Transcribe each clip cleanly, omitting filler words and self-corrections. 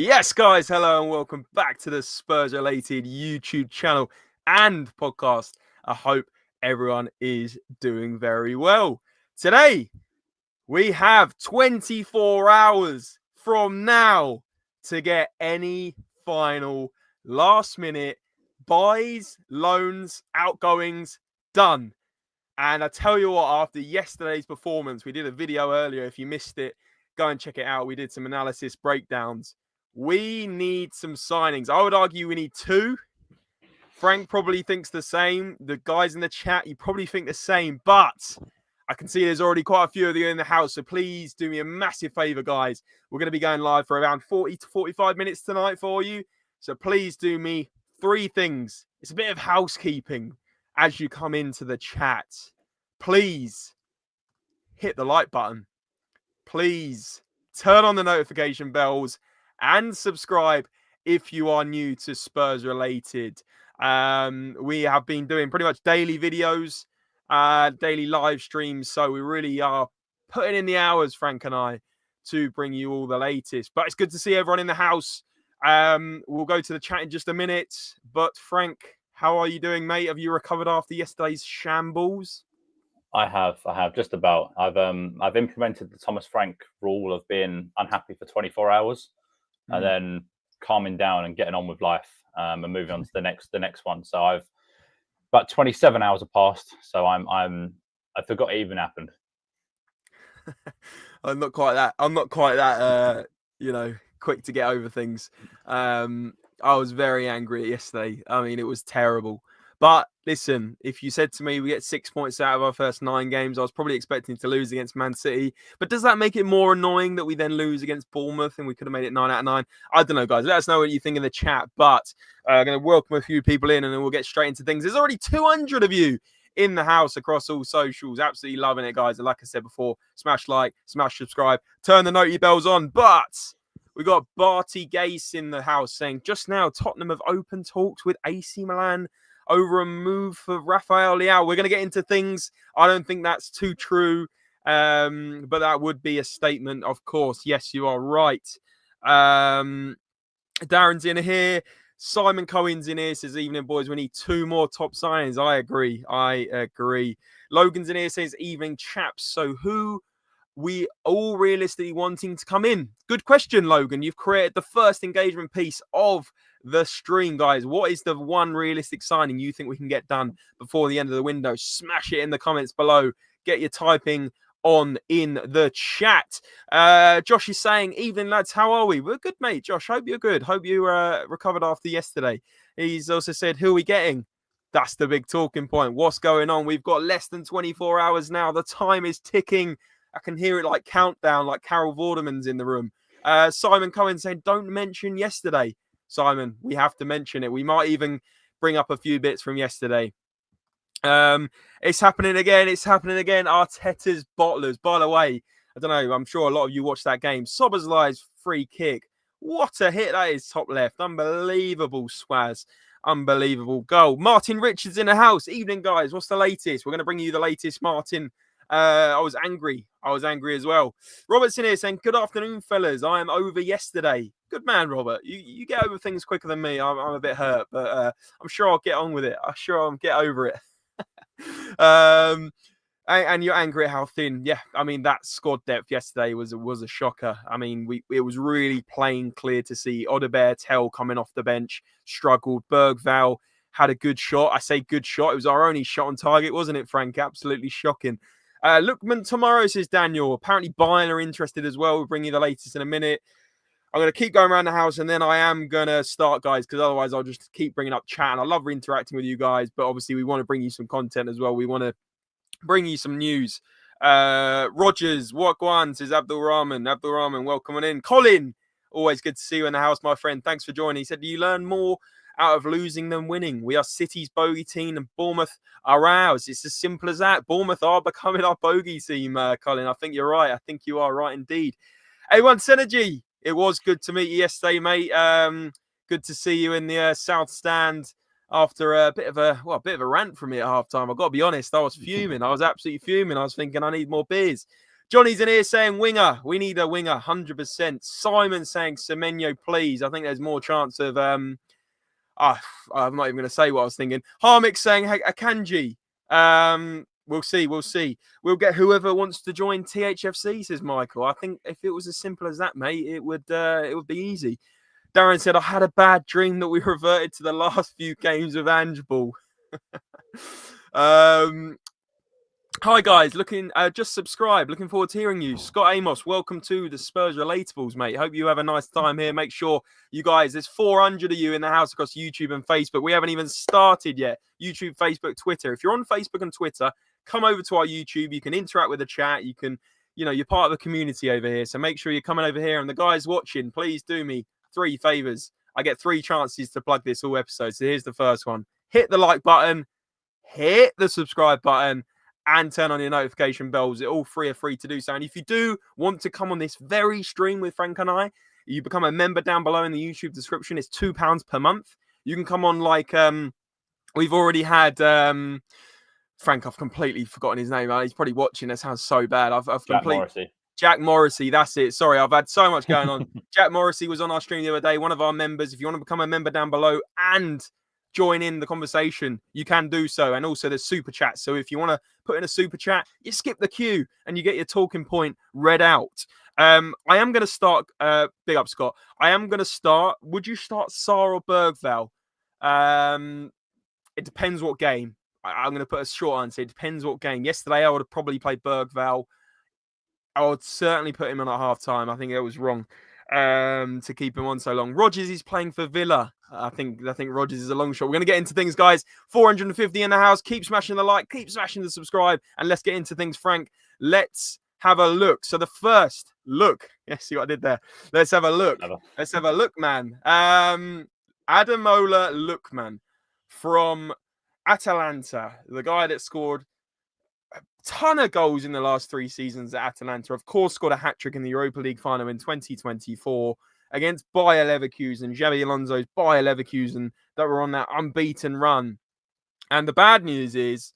Yes, guys, hello and welcome back to the Spurs-related YouTube channel and podcast. I hope everyone is doing very well. Today, we have 24 hours from now to get any final last-minute buys, loans, outgoings done. And I tell you what, after yesterday's performance, we did a video earlier. If you missed it, go and check it out. We did some analysis breakdowns. We need some signings. I would argue we need two. Frank probably thinks the same. The guys in the chat, you probably think the same. But I can see there's already quite a few of you in the house. So please do me a massive favor, guys. We're going to be going live for around 40 to 45 minutes tonight for you. So please do me three things. It's a bit of housekeeping as you come into the chat. Please hit the like button. Please turn on the notification bells and subscribe if you are new to Spurs Related. We have been doing pretty much daily videos, daily live streams. So we really are putting in the hours, Frank and I, to bring you all the latest. But it's good to see everyone in the house. We'll go to the chat in just a minute. But Frank, how are you doing, mate? Have you recovered after yesterday's shambles? I have just about. I've implemented the Thomas Frank rule of being unhappy for 24 hours and then calming down and getting on with life and moving on to the next one. So I've about 27 hours have passed. So I forgot it even happened. I'm not quite that quick to get over things. I was very angry yesterday. I mean, it was terrible. But listen, if you said to me we get 6 points out of our first 9 games, I was probably expecting to lose against Man City. But does that make it more annoying that we then lose against Bournemouth and we could have made it 9 out of 9? I don't know, guys. Let us know what you think in the chat. But I'm going to welcome a few people in and then we'll get straight into things. There's already 200 of you in the house across all socials. Absolutely loving it, guys. And like I said before, smash like, smash subscribe, turn the noti bells on. But we got Barty Gase in the house saying, just now, Tottenham have opened talks with AC Milan over a move for Rafael Leao. We're going to get into things. I don't think that's too true, but that would be a statement, of course. Yes, you are right. Darren's in here. Simon Cohen's in here. Says, evening, boys. We need 2 more top signings. I agree. Logan's in here. Says, evening, chaps. So who we all realistically wanting to come in? Good question, Logan. You've created the first engagement piece of the stream, guys. What is the one realistic signing you think we can get done before the end of the window? Smash it in the comments below. Get your typing on in the chat. Josh is saying, evening, lads, how are we? We're good, mate. Josh, hope you're good. Hope you recovered after yesterday. He's also said, who are we getting? That's the big talking point. What's going on? We've got less than 24 hours now. The time is ticking. I can hear it like countdown, like Carol Vorderman's in the room. Simon Cohen saying, don't mention yesterday. Simon, we have to mention it. We might even bring up a few bits from yesterday. It's happening again. Arteta's bottlers. By the way, I don't know. I'm sure a lot of you watched that game. Szoboszlai's free kick. What a hit that is, top left. Unbelievable, Swaz. Unbelievable goal. Martin Richards in the house. Evening, guys. What's the latest? We're going to bring you the latest, Martin. I was angry as well. Robert's in here saying, good afternoon, fellas. I am over yesterday. Good man, Robert. You get over things quicker than me. I'm a bit hurt, but I'm sure I'll get on with it. I'm sure I'll get over it. And you're angry at how thin. Yeah, I mean, that squad depth yesterday was a shocker. I mean, it was really plain clear to see Odegaard, Tell coming off the bench, struggled. Bergvall had a good shot. I say good shot. It was our only shot on target, wasn't it, Frank? Absolutely shocking. Lookman tomorrow, says Daniel. Apparently Bayern are interested as well. We'll bring you the latest in a minute. I'm going to keep going around the house and then I am going to start, guys, because otherwise I'll just keep bringing up chat. And I love interacting with you guys, but obviously we want to bring you some content as well. We want to bring you some news. Rogers, Wagwan, says Abdul Rahman, welcome on in. Colin, always good to see you in the house, my friend. Thanks for joining. He said, do you learn more out of losing than winning? We are City's bogey team and Bournemouth are ours. It's as simple as that. Bournemouth are becoming our bogey team, Colin. I think you're right. I think you are right indeed. A1 Synergy, it was good to meet you yesterday, mate. Good to see you in the South Stand after a bit of a rant from me at halftime. I've got to be honest, I was fuming. I was absolutely fuming. I was thinking I need more beers. Johnny's in here saying winger. We need a winger, 100%. Simon saying Semenyo, please. I think there's more chance of I'm not even going to say what I was thinking. Harmik saying Akanji. We'll see. We'll get whoever wants to join THFC, says Michael. I think if it was as simple as that, mate, it would be easy. Darren said, I had a bad dream that we reverted to the last few games of Ange Ball. Hi guys, just subscribe. Looking forward to hearing you. Scott Amos, welcome to the Spurs Relatables, mate. Hope you have a nice time here. Make sure you guys, there's 400 of you in the house across YouTube and Facebook. We haven't even started yet. YouTube, Facebook, Twitter. If you're on Facebook and Twitter, come over to our YouTube. You can interact with the chat. You can, you're part of the community over here. So make sure you're coming over here. And the guys watching, please do me 3 favors. I get 3 chances to plug this all episode. So here's the first one. Hit the like button, hit the subscribe button, and turn on your notification bells. All 3 are free to do so. And if you do want to come on this very stream with Frank and I, you become a member down below in the YouTube description. It's £2 per month. You can come on like we've already had Frank. I've completely forgotten his name. He's probably watching. That sounds so bad. Jack Morrissey. That's it. Sorry, I've had so much going on. Jack Morrissey was on our stream the other day. One of our members. If you want to become a member down below and join in the conversation, you can do so. And also there's super chat. So if you want to put in a super chat, you skip the queue and you get your talking point read out. I am going to start, big up Scott. I am going to start, would you start Sarr or Bergvall? It depends what game. I'm going to put a short answer. It depends what game. Yesterday I would have probably played Bergvall. I would certainly put him on at half time. I think that was wrong to keep him on so long. Rodgers is playing for Villa. I think Rodgers is a long shot. We're going to get into things, guys. 450 in the house. Keep smashing the like. Keep smashing the subscribe. And let's get into things, Frank. Let's have a look. So the first look. Yes, see what I did there. Let's have a look. Let's have a look, man. Ademola Lookman from Atalanta. The guy that scored a ton of goals in the last 3 seasons at Atalanta. Of course, scored a hat-trick in the Europa League final in 2024 against Bayer Leverkusen, Xavi Alonso's Bayer Leverkusen, that were on that unbeaten run. And the bad news is,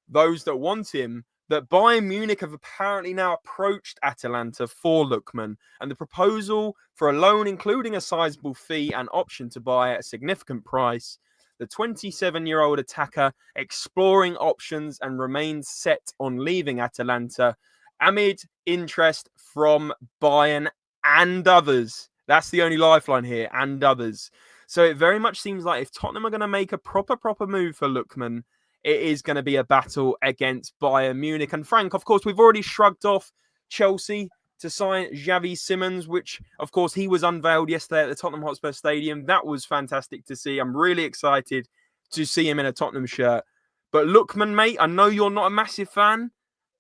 those that want him, that Bayern Munich have apparently now approached Atalanta for Lookman. And the proposal for a loan, including a sizable fee and option to buy at a significant price, the 27-year-old attacker exploring options and remains set on leaving Atalanta amid interest from Bayern and others. That's the only lifeline here, and others. So it very much seems like if Tottenham are going to make a proper move for Lookman, it is going to be a battle against Bayern Munich. And Frank, of course, we've already shrugged off Chelsea to sign Xavi Simons, which, of course, he was unveiled yesterday at the Tottenham Hotspur Stadium. That was fantastic to see. I'm really excited to see him in a Tottenham shirt. But Lookman, mate, I know you're not a massive fan,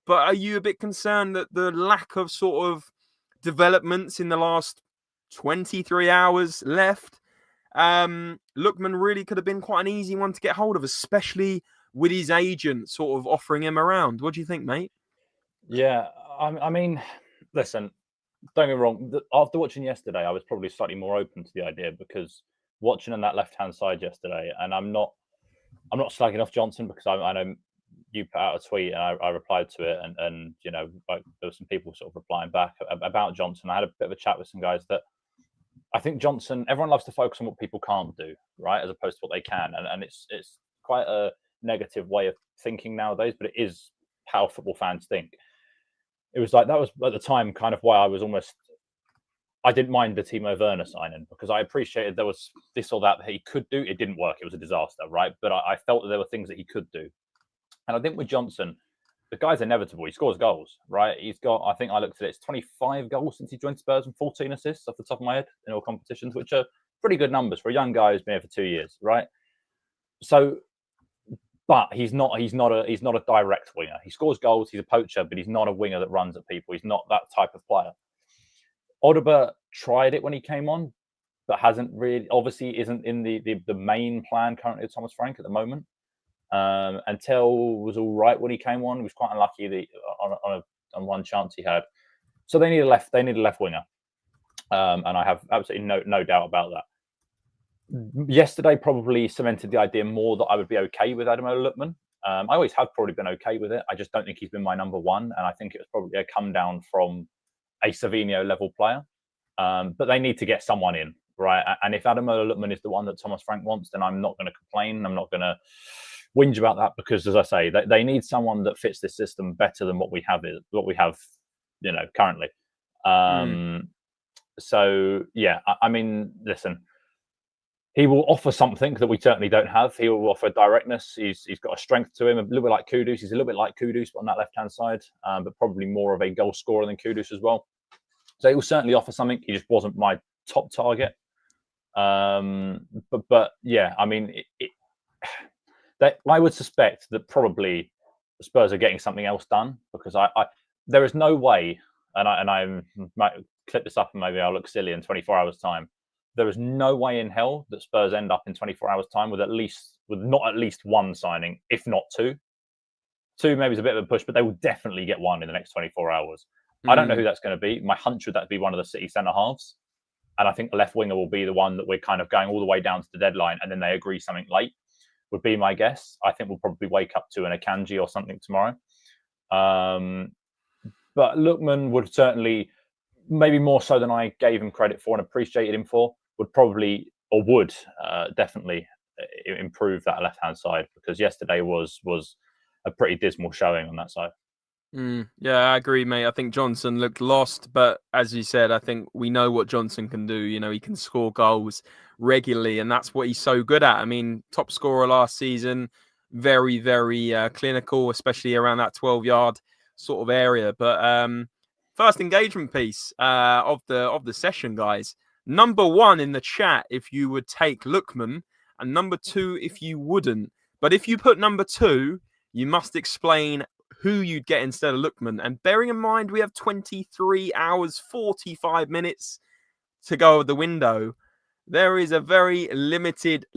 but are you a bit concerned that the lack of sort of developments in the last 23 hours left? Lookman really could have been quite an easy one to get hold of, especially with his agent sort of offering him around. What do you think, mate? Yeah, I mean, listen, don't get me wrong. After watching yesterday, I was probably slightly more open to the idea, because watching on that left-hand side yesterday, and I'm not slagging off Johnson, because I know you put out a tweet and I replied to it, and like, there were some people sort of replying back about Johnson. I had a bit of a chat with some guys that I think Johnson, everyone loves to focus on what people can't do, right, as opposed to what they can, and it's quite a negative way of thinking nowadays, but it is how football fans think. It was like, that was at the time kind of why I didn't mind the Timo Werner signing, because I appreciated there was this or that he could do. It didn't work. It was a disaster, right? But I felt that there were things that he could do. And I think with Johnson, the guy's inevitable. He scores goals, right? He's got, I think I looked at it, it's 25 goals since he joined Spurs and 14 assists off the top of my head in all competitions, which are pretty good numbers for a young guy who's been here for 2 years, right? So, but he's not a direct winger. He scores goals. He's a poacher, but he's not a winger that runs at people. He's not that type of player. Odegaard tried it when he came on, but obviously isn't in the main plan currently of Thomas Frank at the moment. Until was all right when he came on. He was quite unlucky on one chance he had. So they need a left winger, and I have absolutely no doubt about that. Yesterday probably cemented the idea more that I would be okay with Ademola Lookman, I always have probably been okay with it. I just don't think he's been my number one, and I think it was probably a come down from a Savinho level player. But they need to get someone in, right? And if Ademola Lookman is the one that Thomas Frank wants, then I'm not going to complain. I'm not going to whinge about that because, as I say, they need someone that fits this system better than what we have, currently. So yeah, I mean, listen. He will offer something that we certainly don't have. He will offer directness. He's got a strength to him, a little bit like Kudus. He's a little bit like Kudus, but on that left-hand side, but probably more of a goal scorer than Kudus as well. So he will certainly offer something. He just wasn't my top target. But yeah, I mean, I would suspect that probably the Spurs are getting something else done because there is no way, and I might clip this up and maybe I'll look silly in 24 hours' time. There is no way in hell that Spurs end up in 24 hours' time with not at least one signing, if not two. Two maybe is a bit of a push, but they will definitely get one in the next 24 hours. I don't know who that's going to be. My hunch would that be one of the City centre halves. And I think the left winger will be the one that we're kind of going all the way down to the deadline and then they agree something late, would be my guess. I think we'll probably wake up to an Akanji or something tomorrow. But Lookman would certainly, maybe more so than I gave him credit for and appreciated him for, would definitely improve that left-hand side because yesterday was a pretty dismal showing on that side. Yeah, I agree, mate. I think Johnson looked lost, but as you said, I think we know what Johnson can do. You know, he can score goals regularly, and that's what he's so good at. I mean, top scorer last season, very, very clinical, especially around that 12-yard sort of area. But first engagement piece of the session, guys. Number 1 in the chat if you would take Lookman, and number 2 if you wouldn't. But if you put number 2, you must explain who you'd get instead of Lookman. And bearing in mind we have 23 hours, 45 minutes to go of the window, there is a very limited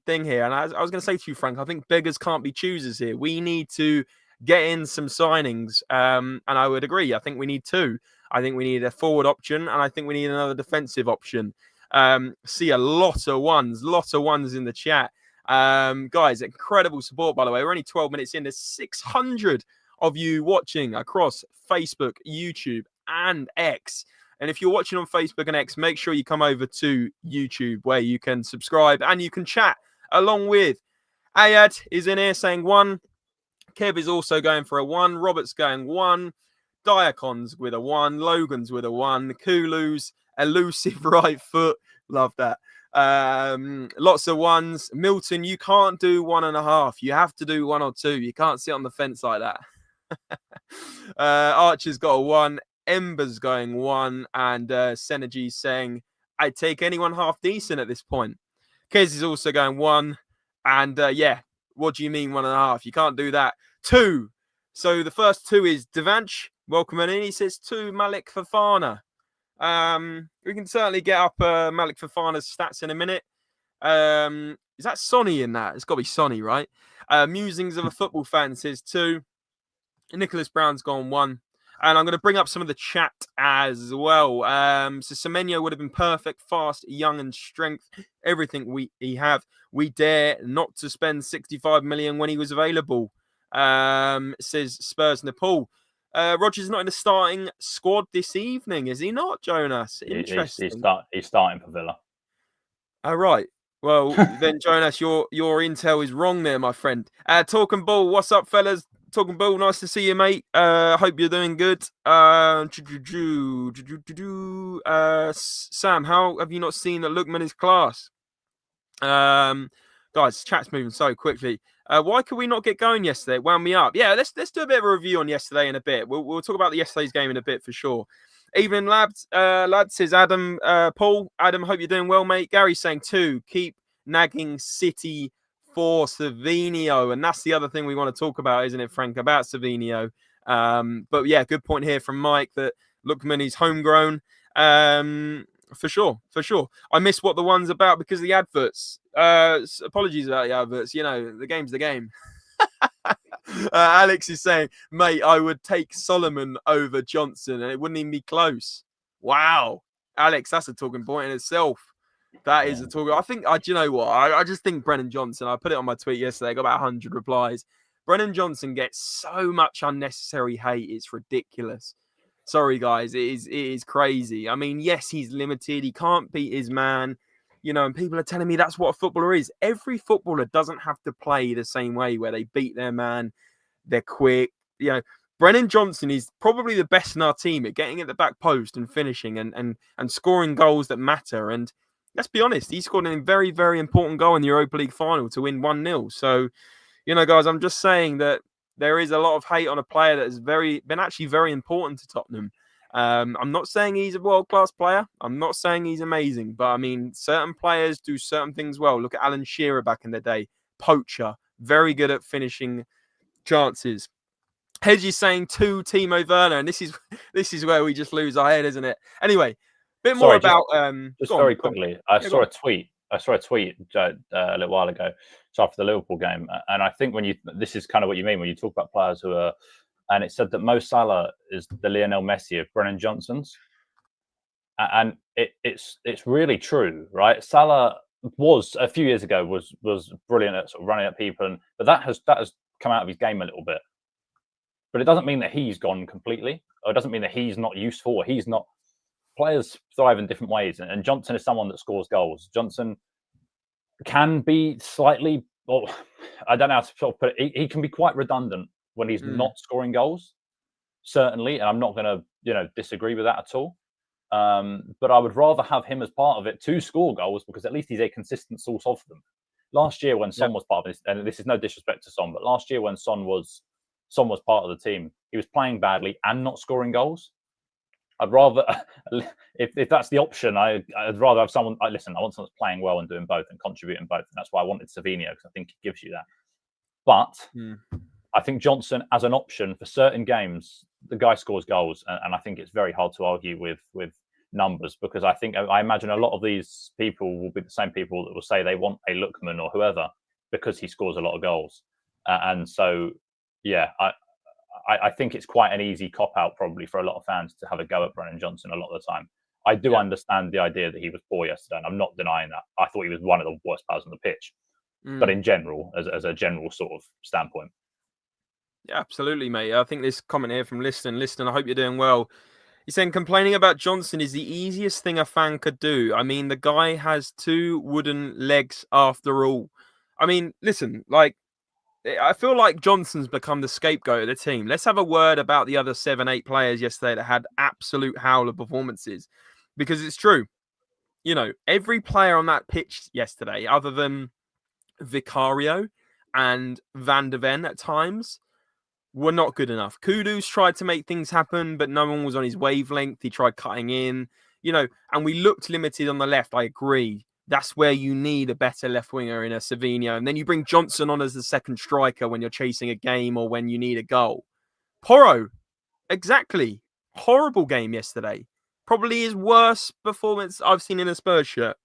thing here. And I was going to say to you, Frank, I think beggars can't be choosers here. We need to get in some signings. And I would agree. I think we need 2. I think we need a forward option, and I think we need another defensive option. See a lot of ones in the chat. Guys, incredible support, by the way. We're only 12 minutes in. There's 600 of you watching across Facebook, YouTube, and X. And if you're watching on Facebook and X, make sure you come over to YouTube where you can subscribe and you can chat along with. Ayad is in here saying 1. Kev is also going for a 1. Robert's going 1. Diacon's with a 1. Logan's with a 1. Kulu's elusive right foot. Love that. Lots of 1s. Milton, you can't do 1.5. You have to do 1 or 2. You can't sit on the fence like that. Archer's got a 1. Ember's going 1. And Synergy's saying, I'd take anyone half decent at this point. Kez is also going 1. And yeah, what do you mean 1.5? You can't do that. 2. So the first 2 is Devanch. Welcome in. He says 2, Malik Fofana. We can certainly get up Malik Fofana's stats in a minute. Is that Sonny in that? It's got to be Sonny, right? Musings of a Football Fan says 2. Nicholas Brown's gone 1. And I'm going to bring up some of the chat as well. So Semenyo would have been perfect, fast, young, and strength. Everything he have. We dare not to spend 65 million when he was available. Says Spurs Nepal. Roger's not in the starting squad this evening, is he not, Jonas? Interesting. He's starting for Villa. All right. Well, then, Jonas, your intel is wrong there, my friend. Talking Ball, what's up, fellas? Talking Ball, nice to see you, mate. Hope you're doing good. Sam, how have you not seen that Lookman is class? Guys, chat's moving so quickly. Why could we not get going yesterday? It wound me up. Yeah, let's do a bit of a review on yesterday in a bit. We'll talk about yesterday's game in a bit for sure. Evening, lads. Lad says Adam. Paul, Adam, hope you're doing well, mate. Gary's saying 2. Keep nagging City for Savinho, and that's the other thing we want to talk about, isn't it, Frank? About Savinho. But yeah, good point here from Mike that Lookman is homegrown. For sure. I missed what the one's about because of the adverts. Apologies about the adverts. You know, the game's the game. Alex is saying, mate, I would take Solomon over Johnson and it wouldn't even be close. Wow. Alex, that's a talking point in itself. That is a talking. I think, do you know what? I just think Brennan Johnson, I put it on my tweet yesterday, I got about 100 replies. Brennan Johnson gets so much unnecessary hate. It's ridiculous. Sorry, guys. It is crazy. I mean, yes, he's limited. He can't beat his man. And people are telling me that's what a footballer is. Every footballer doesn't have to play the same way where they beat their man. They're quick. Brennan Johnson is probably the best in our team at getting at the back post and finishing and scoring goals that matter. And let's be honest, he scored a very, very important goal in the Europa League final to win 1-0. So, guys, I'm just saying that there is a lot of hate on a player that has been actually very important to Tottenham. I'm not saying he's a world-class player. I'm not saying he's amazing. But, I mean, certain players do certain things well. Look at Alan Shearer back in the day. Poacher. Very good at finishing chances. Hedge saying 2 Timo Werner. And this is where we just lose our head, isn't it? Anyway, bit more about... Just very quickly. I saw a tweet a little while ago. So after the Liverpool game. And I think this is kind of what you mean when you talk about players who are... And it said that Mo Salah is the Lionel Messi of Brennan Johnson's, and it's really true, right? Salah was a few years ago was brilliant at sort of running at people, but that has come out of his game a little bit. But it doesn't mean that he's gone completely, or it doesn't mean that he's not useful. Or he's not. Players thrive in different ways, and Johnson is someone that scores goals. Johnson can be slightly, well, I don't know how to sort of put it. He can be quite redundant when he's not scoring goals, certainly, and I'm not going to, disagree with that at all. But I would rather have him as part of it to score goals because at least he's a consistent source of them. Last year when Son was part of this, and this is no disrespect to Son, but last year when Son was part of the team, he was playing badly and not scoring goals. I'd rather, if that's the option, I'd rather have someone. I want someone that's playing well and doing both and contributing both, and that's why I wanted Savinho because I think he gives you that. But I think Johnson as an option for certain games, the guy scores goals, and I think it's very hard to argue with numbers because I imagine a lot of these people will be the same people that will say they want a Lookman or whoever because he scores a lot of goals, and so I think it's quite an easy cop out probably for a lot of fans to have a go at Brennan Johnson a lot of the time. I do understand the idea that he was poor yesterday, and I'm not denying that. I thought he was one of the worst players on the pitch, but in general, as a general sort of standpoint. Yeah, absolutely, mate. I think this comment here from Liston, I hope you're doing well. He's saying complaining about Johnson is the easiest thing a fan could do. I mean, the guy has 2 wooden legs after all. I mean, listen, I feel like Johnson's become the scapegoat of the team. Let's have a word about the other 7-8 players yesterday that had absolute howler performances. Because it's true. Every player on that pitch yesterday, other than Vicario and Van de Ven at times, were not good enough. Kudus tried to make things happen, but no one was on his wavelength. He tried cutting in, and we looked limited on the left. I agree. That's where you need a better left winger in a Savinho. And then you bring Johnson on as the second striker when you're chasing a game or when you need a goal. Porro, exactly. Horrible game yesterday. Probably his worst performance I've seen in a Spurs shirt.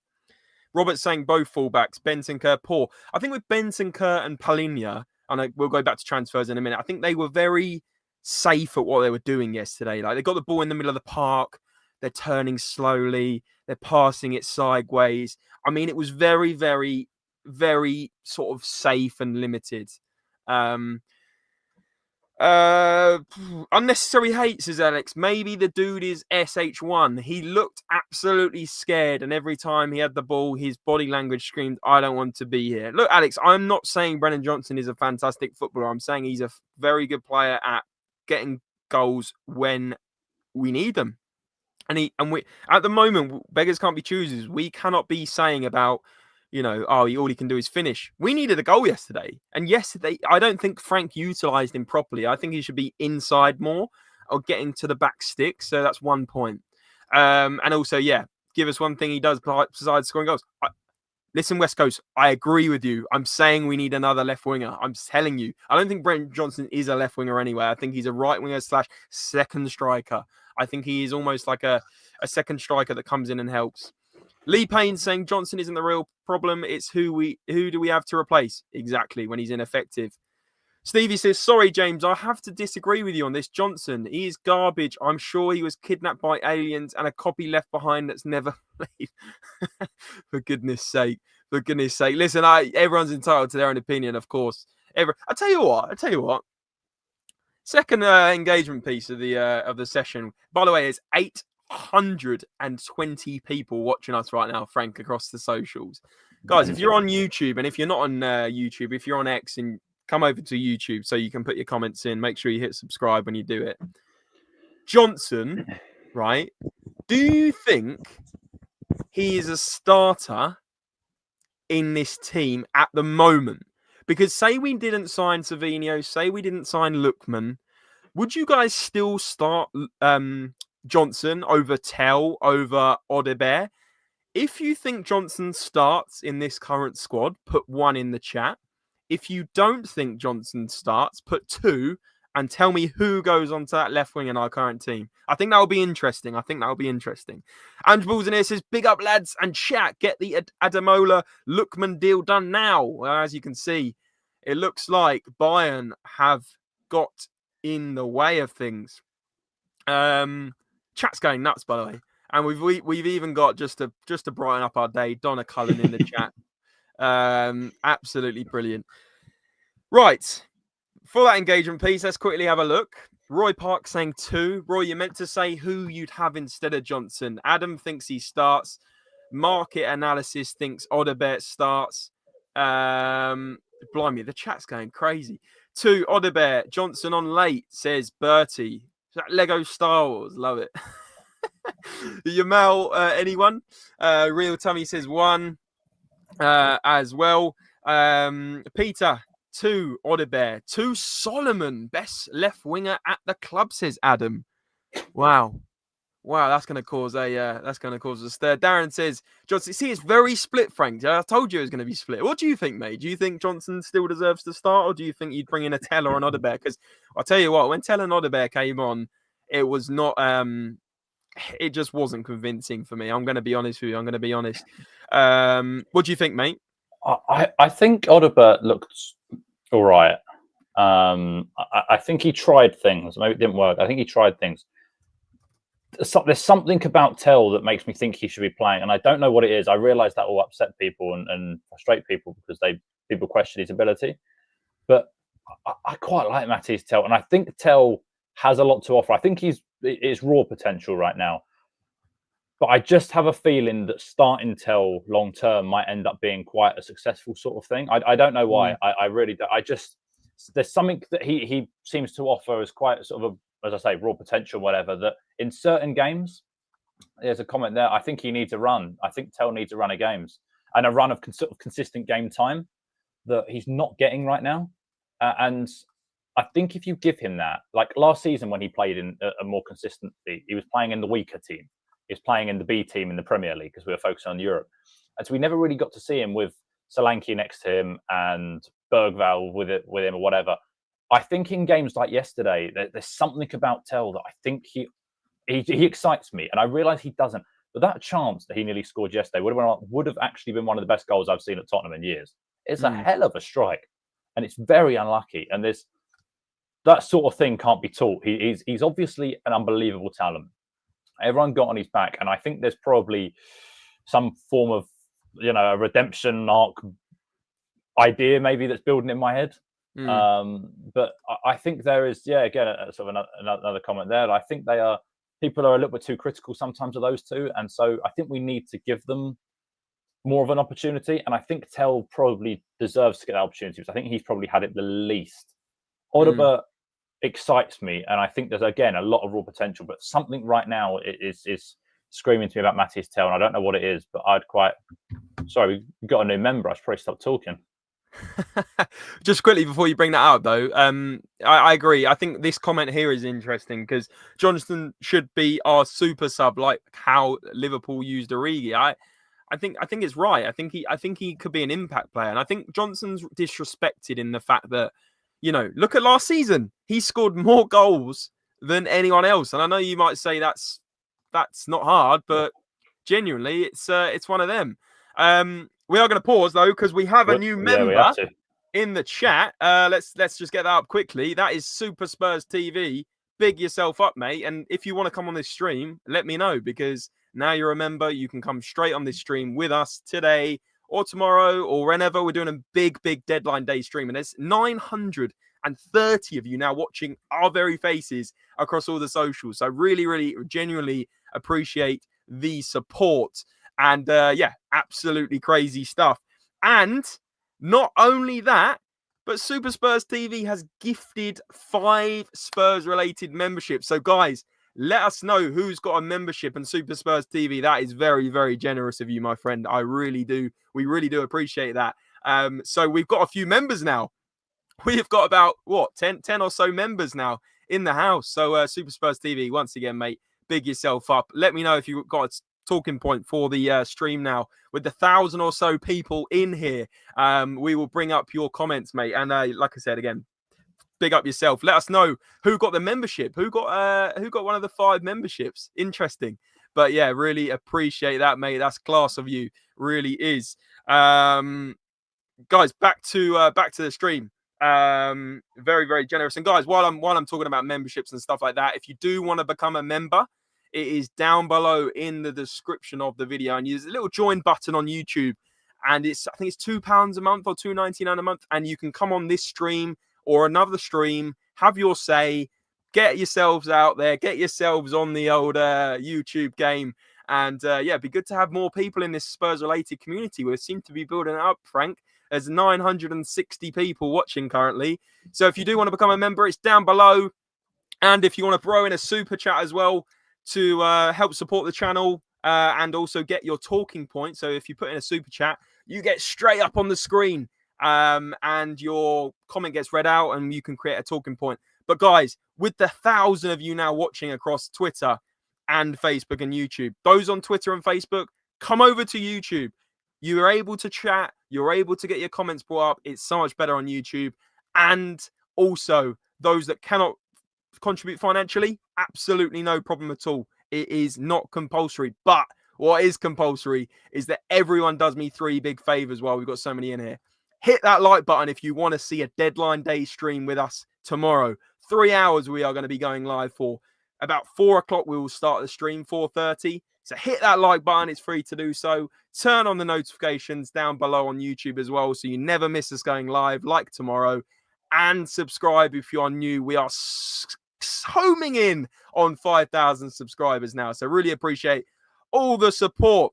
Robert saying both fullbacks, Bentancur poor. I think with Bentancur and Palhinha, and we'll go back to transfers in a minute, I think they were very safe at what they were doing yesterday. Like, they got the ball in the middle of the park. They're turning slowly. They're passing it sideways. I mean, it was very, very, very sort of safe and limited. Unnecessary hate, says Alex. Maybe the dude is SH1. He looked absolutely scared, and every time he had the ball, his body language screamed, I don't want to be here. Look, Alex, I'm not saying Brennan Johnson is a fantastic footballer. I'm saying he's a very good player at getting goals when we need them. And we at the moment, beggars can't be choosers. We cannot be saying about, all he can do is finish. We needed a goal yesterday. And yesterday, I don't think Frank utilised him properly. I think he should be inside more or getting to the back stick. So that's 1 point. And also, give us one thing he does besides scoring goals. Listen, West Coast, I agree with you. I'm saying we need another left winger. I'm telling you. I don't think Brennan Johnson is a left winger anyway. I think he's a right winger / second striker. I think he is almost like a second striker that comes in and helps. Lee Payne saying Johnson isn't the real problem. It's who do we have to replace? Exactly, when he's ineffective. Stevie says, sorry, James, I have to disagree with you on this. Johnson, he is garbage. I'm sure he was kidnapped by aliens and a copy left behind that's never played. For goodness sake. Listen, everyone's entitled to their own opinion, of course. I tell you what. Second engagement piece of the session. By the way, there's 820 people watching us right now, Frank, across the socials. Guys, if you're on YouTube, and if you're not on YouTube, if you're on X, and come over to YouTube so you can put your comments in. Make sure you hit subscribe when you do it. Johnson, right? Do you think he is a starter in this team at the moment? Because say we didn't sign Savinho, say we didn't sign Lookman, would you guys still start Johnson over Tell, over Odebert? If you think Johnson starts in this current squad, put 1 in the chat. If you don't think Johnson starts, put 2 and tell me who goes onto that left wing in our current team. I think that will be interesting. Andrew Balls in here says, big up, lads, and chat. Get the Adamola Lookman deal done now. Well, as you can see, it looks like Bayern have got in the way of things. Chat's going nuts, by the way. And we've even got, just to brighten up our day, Donna Cullen in the chat. Absolutely brilliant. Right. For that engagement piece, let's quickly have a look. Roy Park saying 2. Roy, you meant to say who you'd have instead of Johnson. Adam thinks he starts. Market analysis thinks Odebert starts. Blimey, the chat's going crazy. 2, Odebert. Johnson on late, says Bertie. Lego Star Wars, love it. Yamal, anyone? Real Tummy says 1 as well. Peter, 2, Odebert. 2, Solomon, best left winger at the club, says Adam. Wow, that's going to cause a stir. Darren says Johnson. See, it's very split, Frank. I told you it was going to be split. What do you think, mate? Do you think Johnson still deserves to start, or do you think you'd bring in a Tell or an Odebert? Because I'll tell you what, when Tell and Odebert came on, it was not. It just wasn't convincing for me. I'm going to be honest with you. What do you think, mate? I think Odebert looked all right. I think he tried things. Maybe it didn't work. I think he tried things. There's something about Tell that makes me think he should be playing, and I don't know what it is. I realise that will upset people and frustrate people because people question his ability. But I quite like Matisse Tell, and I think Tell has a lot to offer. I think it's raw potential right now. But I just have a feeling that starting Tell long term might end up being quite a successful sort of thing. I don't know why. I really don't. There's something that he seems to offer as quite sort of as I say, raw potential, whatever, that in certain games, there's a comment there, I think he needs a run. I think Tell needs a run of games and a run of consistent game time that he's not getting right now. And I think if you give him that, like last season when he played in a more consistently, he was playing in the weaker team. He was playing in the B team in the Premier League because we were focusing on Europe. And so we never really got to see him with Solanke next to him and Bergvall with him or whatever. I think in games like yesterday, there's something about Tell that I think he excites me. And I realise he doesn't. But that chance that he nearly scored yesterday would have actually been one of the best goals I've seen at Tottenham in years. It's a hell of a strike. And it's very unlucky. And that sort of thing can't be taught. He's obviously an unbelievable talent. Everyone got on his back. And I think there's probably some form of, a redemption arc idea maybe that's building in my head. But I think there is, again, sort of another comment there. I think people are a little bit too critical sometimes of those two. And so I think we need to give them more of an opportunity. And I think Tell probably deserves to get that opportunity because I think he's probably had it the least. Odebert excites me. And I think there's, again, a lot of raw potential, but something right now is screaming to me about Matisse Tell. And I don't know what it is, but sorry, we got a new member. I should probably stop talking. Just quickly before you bring that out, though, I agree. I think this comment here is interesting because Johnson should be our super sub, like how Liverpool used Origi. I think it's right. I think he could be an impact player, and I think Johnson's disrespected in the fact that look at last season. He scored more goals than anyone else, and I know you might say that's not hard, but genuinely, it's one of them. We are going to pause though because we have a new member in the chat. Let's just get that up quickly. That is Super Spurs TV. Big yourself up, mate. And if you want to come on this stream, let me know because now you're a member. You can come straight on this stream with us today or tomorrow or whenever, we're doing a big deadline day stream. And there's 930 of you now watching our very faces across all the socials. So really, genuinely appreciate the support. And absolutely crazy stuff. And not only that, but Super Spurs TV has gifted 5 Spurs-related memberships. So, guys, let us know who's got a membership in Super Spurs TV. That is very generous of you, my friend. I really do. We really do appreciate that. So we've got a few members now. We've got about, 10 or so members now in the house. So Super Spurs TV, once again, mate, big yourself up. Let me know if you've got a talking point for the stream now. With the 1,000 or so people in here, we will bring up your comments, mate. And like I said, again, big up yourself. Let us know who got the membership, who got one of the 5 memberships. Interesting. But yeah, really appreciate that, mate. That's class of you. Really is. Guys, back to the stream. Very generous. And guys, while I'm talking about memberships and stuff like that, if you do want to become a member, it is down below in the description of the video, and there's a little join button on YouTube, and I think it's £2 a month or £2.99 a month, and you can come on this stream or another stream, have your say, get yourselves out there, get yourselves on the old YouTube game, and it'd be good to have more people in this Spurs-related community. We seem to be building it up, Frank. There's 960 people watching currently, so if you do want to become a member, it's down below, and if you want to throw in a super chat as well, to help support the channel and also get your talking point. So if you put in a super chat, you get straight up on the screen and your comment gets read out and you can create a talking point. But guys, with the 1,000 of you now watching across Twitter and Facebook and YouTube, those on Twitter and Facebook, come over to YouTube. You're able to chat. You're able to get your comments brought up. It's so much better on YouTube. And also those that cannot contribute financially, absolutely no problem at all. It is not compulsory, but what is compulsory is that everyone does me 3 big favors while we've got so many in here. Hit that like button if you want to see a deadline day stream with us tomorrow. 3 hours we are going to be going live for. About 4 o'clock we will start the stream, 4:30. So hit that like button. It's free to do so. Turn on the notifications down below on YouTube as well, so you never miss us going live like tomorrow. And subscribe if you are new. We are homing in on 5,000 subscribers now, so really appreciate all the support.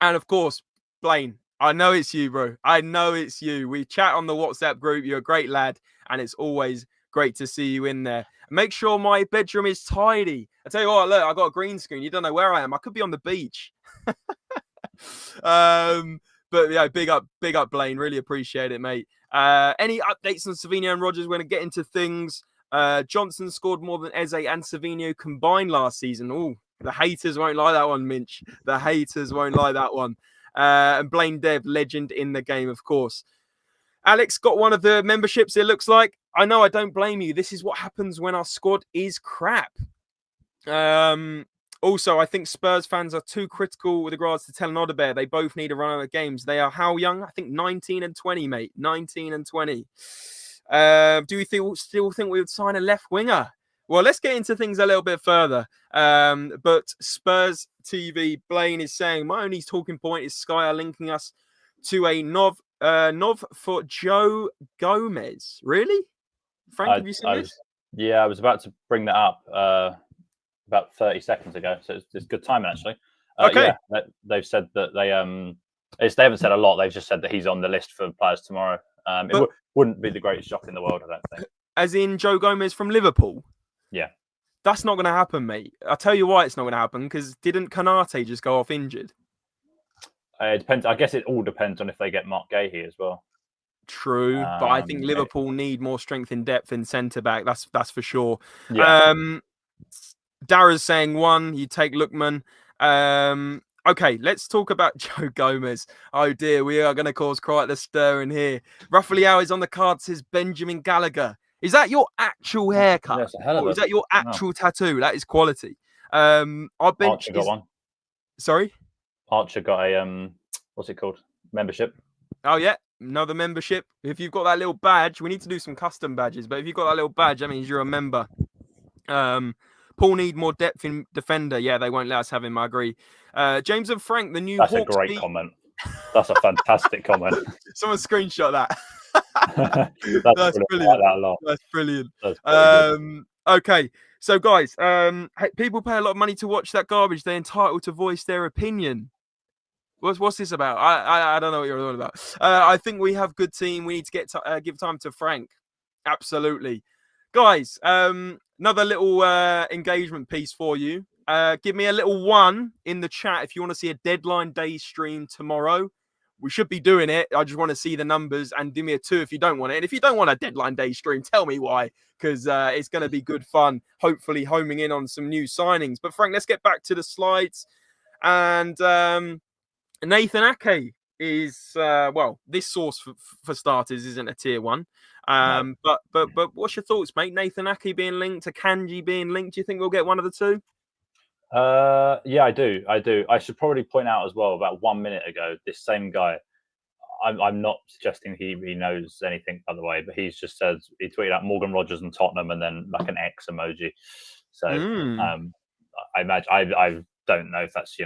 And of course, Blaine, I know it's you, bro. I know it's you. We chat on the WhatsApp group. You're a great lad, and it's always great to see you in there. Make sure my bedroom is tidy. I tell you what, look, I got a green screen. You don't know where I am. I could be on the beach. But yeah, big up, Blaine. Really appreciate it, mate. Any updates on Savinho and Rodgers? We're going to get into things. Johnson scored more than Eze and Savinho combined last season. Oh, the haters won't like that one, Minch. The haters won't like that one. And Blaine Dev, legend in the game, of course. Alex got one of the memberships, it looks like. I know, I don't blame you. This is what happens when our squad is crap. Also, I think Spurs fans are too critical with regards to Tell and Odebear. They both need a run of games. They are how young? I think 19 and 20, mate. 19 and 20. Do we still think we would sign a left winger? Well, let's get into things a little bit further. But Spurs TV, Blaine is saying, my only talking point is Sky are linking us to a Nov for Joe Gomez. Really? Frank, have you seen this? Yeah, I was about to bring that up about 30 seconds ago. So it's good timing, actually. Okay. Yeah, they've said that they haven't said a lot. They've just said that he's on the list for players tomorrow. It wouldn't be the greatest shock in the world, I don't think. As in Joe Gomez from Liverpool? Yeah. That's not going to happen, mate. I'll tell you why it's not going to happen, because didn't Kanate just go off injured? It depends. I guess it all depends on if they get Mark Gahey as well. True, but I think Liverpool need more strength in depth in centre-back. That's for sure. Yeah. Dara's saying 1, you take Lookman. Okay, let's talk about Joe Gomez. Oh dear, we are going to cause quite the stir in here. Roughly how is on the card says Benjamin Gallagher. Is that your actual haircut? Yes, a hell of or is that your actual tattoo? That is quality. Our bench Archer got one. Sorry? Archer got a, what's it called? Membership. Oh, yeah. Another membership. If you've got that little badge, we need to do some custom badges. But if you've got that little badge, that means you're a member. Paul need more depth in defender. Yeah, they won't let us have him. I agree. James and Frank, the new That's Hawks a great comment. That's a fantastic comment. Someone screenshot that. That's brilliant. I like that a lot. That's brilliant. That's good. Okay, so guys, people pay a lot of money to watch that garbage. They're entitled to voice their opinion. What's this about? I don't know what you're on about. I think we have good team. We need to give time to Frank. Absolutely, guys. Another little engagement piece for you. Give me a little 1 in the chat if you want to see a deadline day stream tomorrow. We should be doing it. I just want to see the numbers, and give me a 2 if you don't want it. And if you don't want a deadline day stream, tell me why, because it's going to be good fun. Hopefully, homing in on some new signings. But Frank, let's get back to the slides. And Nathan Ake is this source for starters isn't a tier 1. No. But what's your thoughts, mate? Nathan Ake being linked, Akanji being linked. Do you think we'll get one of the 2? Yeah, I do. I should probably point out as well, about 1 minute ago, this same guy, I'm not suggesting he knows anything, by the way, but he's just said, he tweeted out Morgan Rogers and Tottenham and then like an X emoji. So I imagine, I don't know if that's,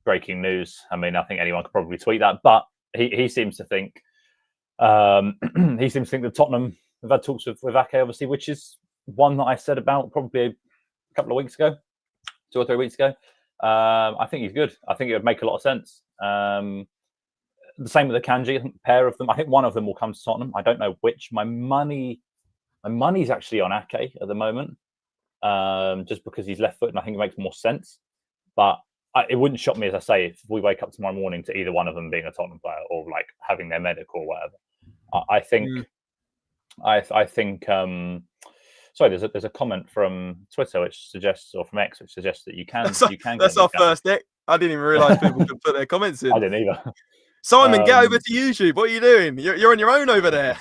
breaking news. I mean, I think anyone could probably tweet that, but he seems to think that Tottenham have had talks with Ake, obviously, which is one that I said about probably a couple of weeks ago. 2 or 3 weeks ago. I think he's good. I think it would make a lot of sense. The same with Akanji. I think a pair of them. I think one of them will come to Tottenham. I don't know which. My money's actually on Ake at the moment, just because he's left foot, and I think it makes more sense. But it wouldn't shock me, as I say, if we wake up tomorrow morning to either one of them being a Tottenham player or like having their medical or whatever. I think. Sorry, there's a comment from Twitter which suggests, or from X, which suggests that you can. That's our first Nick. I didn't even realise people could put their comments in. I didn't either. Simon, get over to YouTube. What are you doing? You're on your own over there.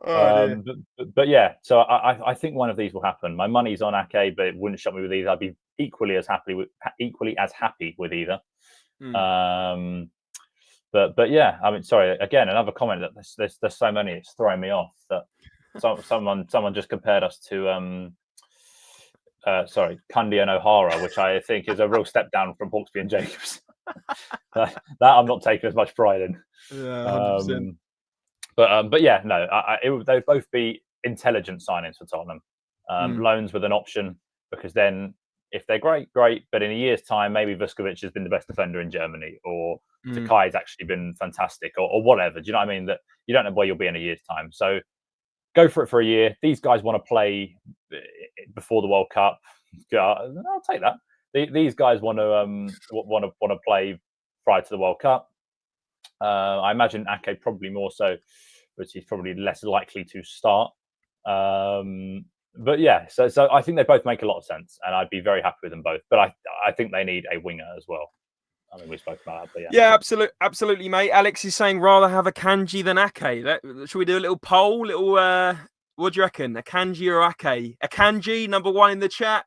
But yeah, so I think one of these will happen. My money's on Ake, but it wouldn't shock me with either. I'd be equally as happy with either. But yeah, I mean, sorry. Again, another comment that there's so many. It's throwing me off that someone just compared us to Cundy and O'Hara, which I think is a real step down from Hawksby and Jacobs. that I'm not taking as much pride in. Yeah, 100%. But yeah, no, they'd both be intelligent signings for Tottenham. Loans with an option, because then if they're great. But in a year's time, maybe Vuskovic has been the best defender in Germany, or Takai's actually been fantastic, or whatever. Do you know what I mean? That you don't know where you'll be in a year's time. So go for it for a year. These guys want to play before the World Cup. I'll take that. These guys want to play prior to the World Cup. I imagine Ake probably more so, but he's probably less likely to start. But yeah, so I think they both make a lot of sense, and I'd be very happy with them both. But I think they need a winger as well. I mean, we spoke about that, but yeah. Yeah, absolutely, mate. Alex is saying rather have Akanji than Ake. Should we do a little poll? What do you reckon? Akanji or Ake? Akanji, number 1 in the chat.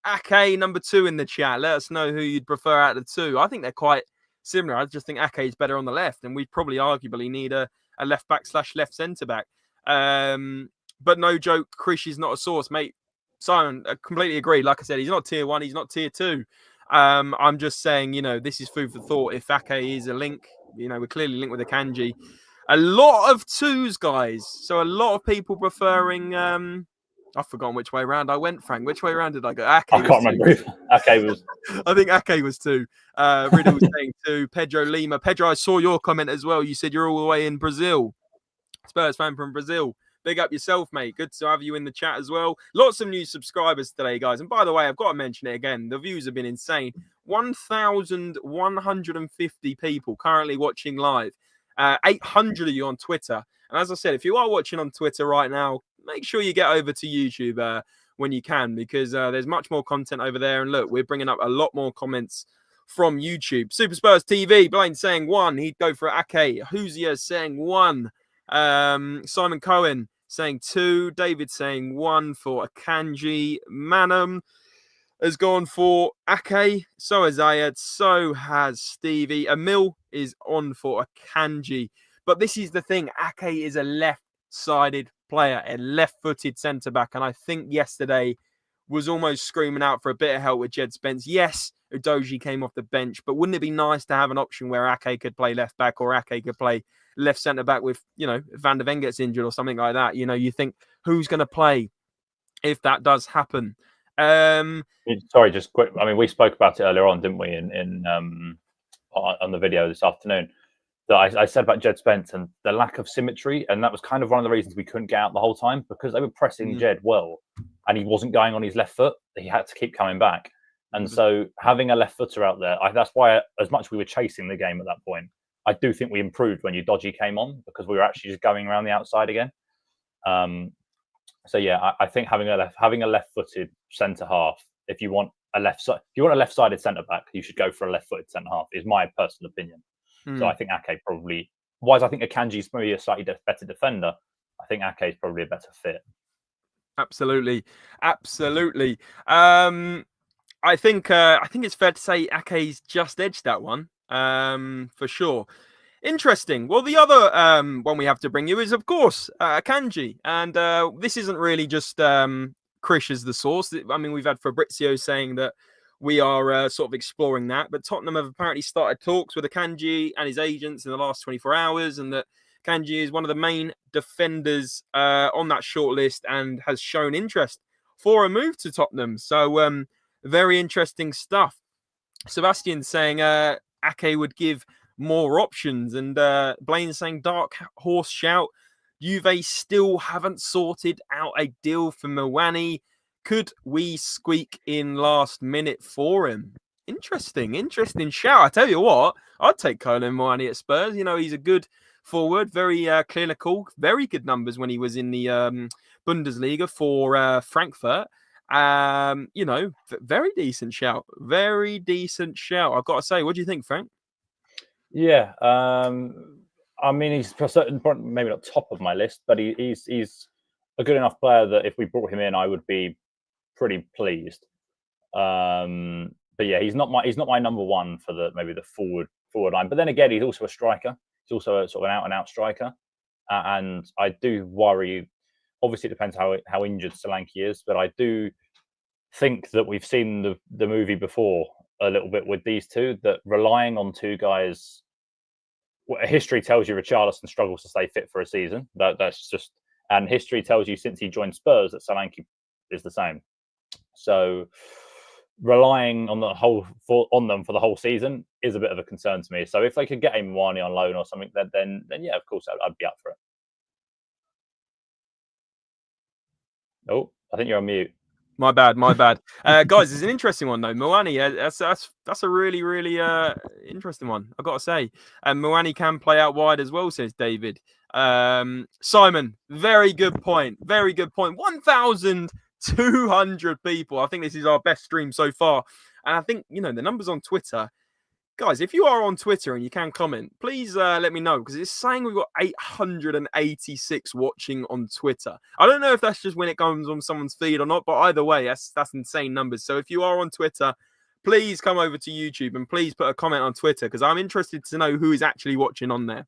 Ake, number 2 in the chat. Let us know who you'd prefer out of the 2. I think they're quite similar. I just think Ake is better on the left, and we probably arguably need a left back / left centre back. But no joke, Krish is not a source, mate. Simon, I completely agree. Like I said, he's not tier 1, he's not tier 2. I'm just saying, this is food for thought. If Ake is a link, we're clearly linked with Akanji. A lot of 2s, guys. So a lot of people preferring. I've forgotten which way around I went, Frank. Which way around did I go? I can't remember. Ake was. I think Ake was 2. Riddle was saying 2. Pedro Lima. Pedro, I saw your comment as well. You said you're all the way in Brazil. Spurs fan from Brazil. Big up yourself, mate. Good to have you in the chat as well. Lots of new subscribers today, guys. And by the way, I've got to mention it again. The views have been insane. 1,150 people currently watching live. 800 of you on Twitter. And as I said, if you are watching on Twitter right now, make sure you get over to YouTube when you can, because there's much more content over there. And look, we're bringing up a lot more comments from YouTube. Super Spurs TV, Blaine saying 1. He'd go for Ake. Huzia saying 1. Simon Cohen saying 2. David saying 1 for Akanji. Manum has gone for Ake. So has Ayad. So has Stevie. Emil is on for Akanji. But this is the thing. Ake is a left-sided player, a left-footed centre-back. And I think yesterday was almost screaming out for a bit of help with Jed Spence. Yes, Udogie came off the bench. But wouldn't it be nice to have an option where Ake could play left back or Ake could play left centre back with, Van der Ven gets injured or something like that? You think who's going to play if that does happen? Sorry, just quick. I mean, we spoke about it earlier on, didn't we? On the video this afternoon, that I said about Jed Spence and the lack of symmetry, and that was kind of one of the reasons we couldn't get out the whole time, because they were pressing Jed well, and he wasn't going on his left foot. He had to keep coming back, and so having a left footer out there, that's why, as much as we were chasing the game at that point, I do think we improved when Udogie came on, because we were actually just going around the outside again. So yeah, I think having a left-footed centre half, if you want a left-sided centre back, you should go for a left-footed centre half. Is my personal opinion. So I think Ake probably. Whereas I think Akanji's maybe a slightly better defender. I think Ake is probably a better fit. Absolutely. I think it's fair to say Ake's just edged that one, for sure. Interesting. Well, the other one we have to bring you is, of course, Akanji. And this isn't really just Krish as the source. I mean, we've had Fabrizio saying that we are sort of exploring that. But Tottenham have apparently started talks with Akanji and his agents in the last 24 hours. And that Akanji is one of the main defenders on that shortlist and has shown interest for a move to Tottenham. So very interesting stuff. Sebastian saying Ake would give more options, and Blaine saying dark horse shout. Juve still haven't sorted out a deal for Mwani. Could we squeak in last minute for him? Interesting shout. I tell you what, I'd take Colin Mwani at Spurs. He's a good forward, very clinical, very good numbers when he was in the Bundesliga for Frankfurt. Very decent shout. I've got to say, what do you think, Frank? Yeah, I mean, he's for a certain point maybe not top of my list, but he's a good enough player that if we brought him in, I would be pretty pleased. But yeah, he's not my number one for the forward line. But then again, he's also a striker. He's also a sort of an out and out striker, and I do worry. Obviously, it depends how injured Solanke is, but I do think that we've seen the movie before a little bit with these two, that relying on two guys. History tells you Richarlison struggles to stay fit for a season. That's just, and history tells you since he joined Spurs that Solanke is the same. So relying on them for the whole season is a bit of a concern to me. So if they could get a Mwani on loan or something, then yeah, of course I'd be up for it. Oh, I think you're on mute. My bad. Guys, it's an interesting one though. Mwani, that's a really, really interesting one, I've got to say. And Mwani can play out wide as well, says David. Simon, very good point. 1,200 people. I think this is our best stream so far. And I think, the numbers on Twitter. Guys, if you are on Twitter and you can comment, please let me know, because it's saying we've got 886 watching on Twitter. I don't know if that's just when it comes on someone's feed or not, but either way, that's insane numbers. So if you are on Twitter, please come over to YouTube and please put a comment on Twitter, because I'm interested to know who is actually watching on there.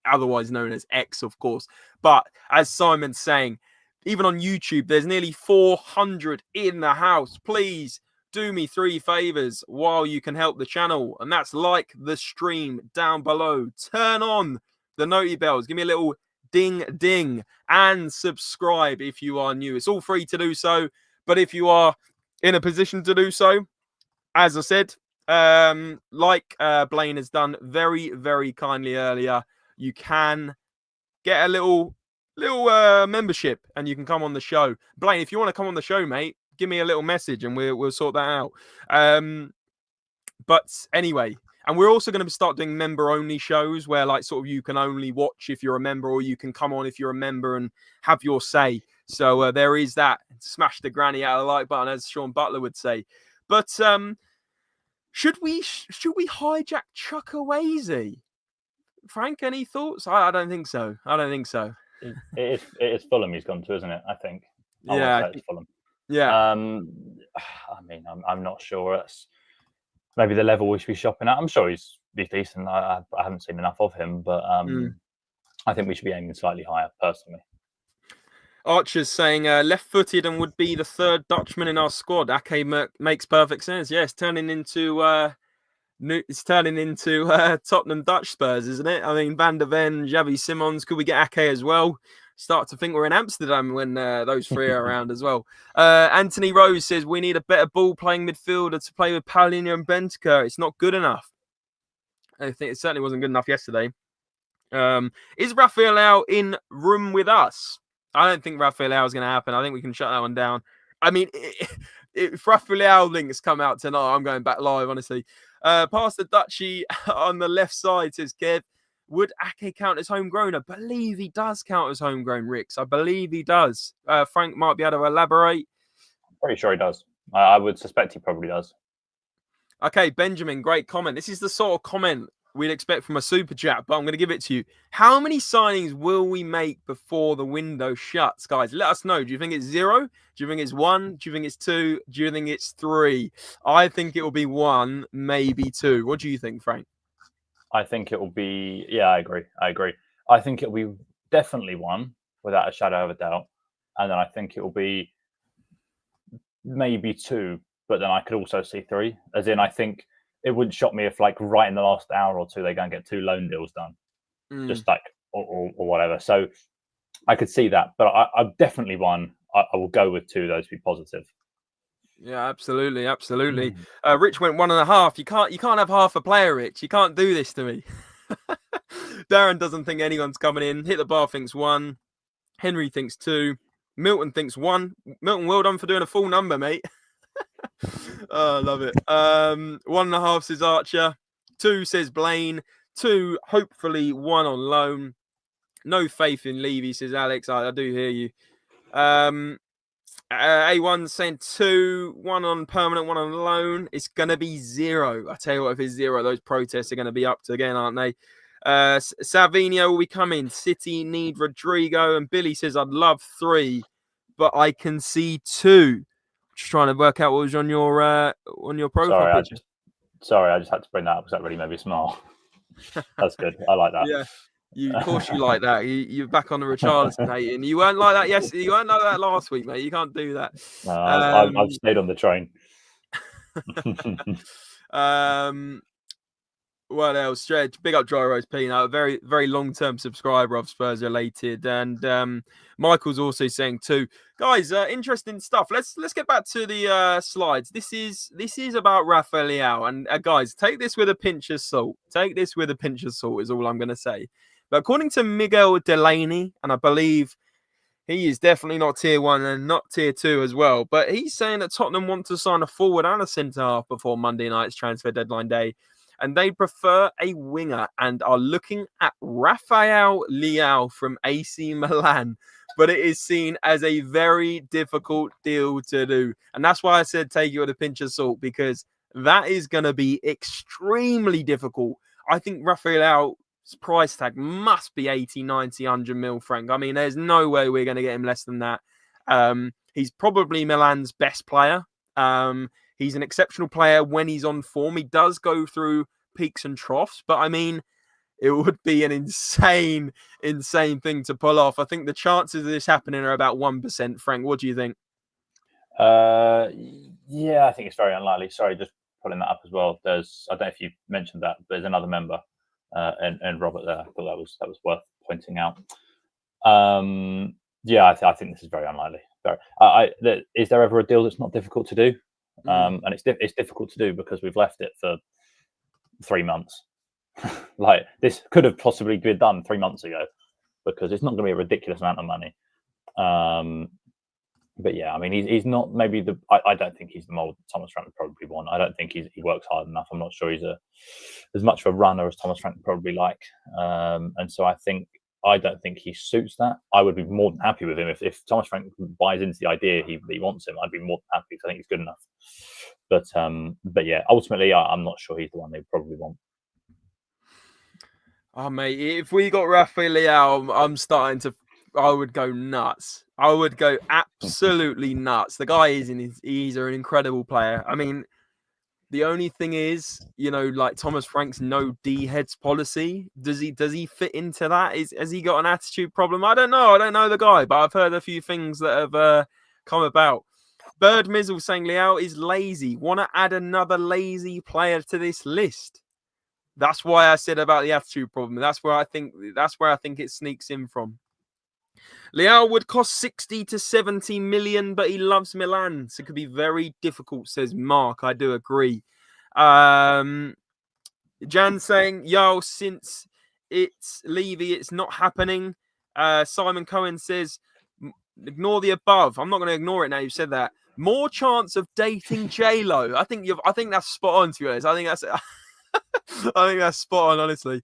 Otherwise known as X, of course. But as Simon's saying, even on YouTube, there's nearly 400 in the house. Please do me 3 favors while you can help the channel, and that's like the stream down below, turn on the noti bells, give me a little ding and subscribe if you are new. It's all free to do so, but if you are in a position to do so, as I said, like Blaine has done very, very kindly earlier, you can get a little membership and you can come on the show. Blaine, if you want to come on the show, mate, give me a little message and we'll sort that out. But anyway, and we're also going to start doing member-only shows where, like, sort of you can only watch if you're a member, or you can come on if you're a member and have your say. So there is that. Smash the granny out of the like button, as Sean Butler would say. But should we hijack Chukwueze? Frank, any thoughts? I don't think so. It is Fulham he's gone to, isn't it? I think. Yeah, it's Fulham. Yeah. I mean, I'm not sure. That's maybe the level we should be shopping at. I'm sure he's decent. I haven't seen enough of him, but I think we should be aiming slightly higher, personally. Archer's saying left-footed and would be the third Dutchman in our squad. Ake makes perfect sense. Yeah, it's turning into Tottenham Dutch Spurs, isn't it? I mean, Van der Ven, Xavi Simons. Could we get Ake as well? Start to think we're in Amsterdam when those three are around as well. Anthony Rose says we need a better ball-playing midfielder to play with Paulinho and Benteke. It's not good enough. I think it certainly wasn't good enough yesterday. Is Rafael Leao in room with us? I don't think Rafael Leao is going to happen. I think we can shut that one down. I mean, if Rafael Leao links come out tonight, I'm going back live, honestly. Pastor Dutchy on the left side says, Kev, would Ake count as homegrown? I believe he does count as homegrown, Ricks. I believe he does. Frank might be able to elaborate. I'm pretty sure he does. I would suspect he probably does. Okay, Benjamin, great comment. This is the sort of comment we'd expect from a super chat, but I'm going to give it to you. How many signings will we make before the window shuts, guys? Let us know. Do you think it's 0? Do you think it's 1? Do you think it's 2? Do you think it's 3? I think it will be 1, maybe 2. What do you think, Frank? I think it will be. Yeah, I agree. I think it will be definitely 1, without a shadow of a doubt, and then I think it will be maybe 2. But then I could also see 3. As in, I think it wouldn't shock me if, like, right in the last hour or two, they go and get 2 loan deals done, just like or whatever. So I could see that, but I'm definitely 1. I will go with 2, though, to be positive. Yeah, absolutely. Rich went 1.5. You can't have half a player, Rich. You can't do this to me. Darren doesn't think anyone's coming in. Hit the bar thinks 1. Henry thinks 2. Milton thinks 1. Milton, well done for doing a full number, mate. Oh, love it. 1.5 says Archer. 2 says Blaine. 2, hopefully 1 on loan. No faith in Levy, says Alex. I do hear you. A1 saying 2, 1 on permanent, 1 on loan. It's going to be 0. I tell you what, if it's 0, those protests are going to be up to again, aren't they? Savinho will be coming. City need Rodrigo. And Billy says, I'd love 3, but I can see 2. Just trying to work out what was on your profile picture. Sorry, I just had to bring that up because that really made me smile. That's good. I like that. Yeah, of course you like that. You're back on the Richarlison hating. You weren't like that yesterday. You weren't like that last week, mate. You can't do that. No, I've stayed on the train. What else? Stretch, big up Dry Rose Peanut, a very, very long-term subscriber of Spurs-related. And Michael's also saying 2. Guys, interesting stuff. Let's get back to the slides. This is about Rafael Leao. And guys, take this with a pinch of salt. Take this with a pinch of salt is all I'm going to say. But according to Miguel Delaney, and I believe he is definitely not tier 1 and not tier 2 as well, but he's saying that Tottenham want to sign a forward and a centre-half before Monday night's transfer deadline day. And they prefer a winger and are looking at Rafael Leao from AC Milan. But it is seen as a very difficult deal to do. And that's why I said take it with a pinch of salt, because that is going to be extremely difficult. I think Rafael Leao's price tag must be 80, 90, 100 mil, Frank. I mean, there's no way we're going to get him less than that. He's probably Milan's best player. He's an exceptional player when he's on form. He does go through peaks and troughs, but I mean, it would be an insane thing to pull off. I think the chances of this happening are about 1%. Frank, what do you think? Yeah, I think it's very unlikely. Sorry, just pulling that up as well. I don't know if you mentioned that, but there's another member, and Robert there. I thought that was worth pointing out. Yeah, I think this is very unlikely. Is there ever a deal that's not difficult to do? And it's difficult to do because we've left it for 3 months. Like, this could have possibly been done 3 months ago, because it's not going to be a ridiculous amount of money. But yeah, I mean, he's not maybe I don't think he's the mold that Thomas Frank would probably want. I don't think he works hard enough. I'm not sure he's as much of a runner as Thomas Frank would probably like. And so I don't think he suits that. I would be more than happy with him if Thomas Frank buys into the idea he wants him. I'd be more than happy because I think he's good enough. But yeah, ultimately, I'm not sure he's the one they probably want. Oh, mate, if we got Rafael Leao, I would go nuts. I would go absolutely nuts. The guy he's an incredible player. I mean, The only thing is, like Thomas Frank's no D heads policy. Does he fit into that? Has he got an attitude problem? I don't know. I don't know the guy, but I've heard a few things that have come about. Bird Mizzle saying Leao is lazy. Want to add another lazy player to this list? That's why I said about the attitude problem. That's where I think it sneaks in from. Leao would cost 60 to 70 million, but he loves Milan, so it could be very difficult, says Mark. I do agree. Jan saying, yo, since it's Levy, it's not happening. Simon Cohen says, ignore the above. I'm not going to ignore it now. You said that. More chance of dating J-Lo. I think that's spot on, to be honest. I think that's spot on, honestly.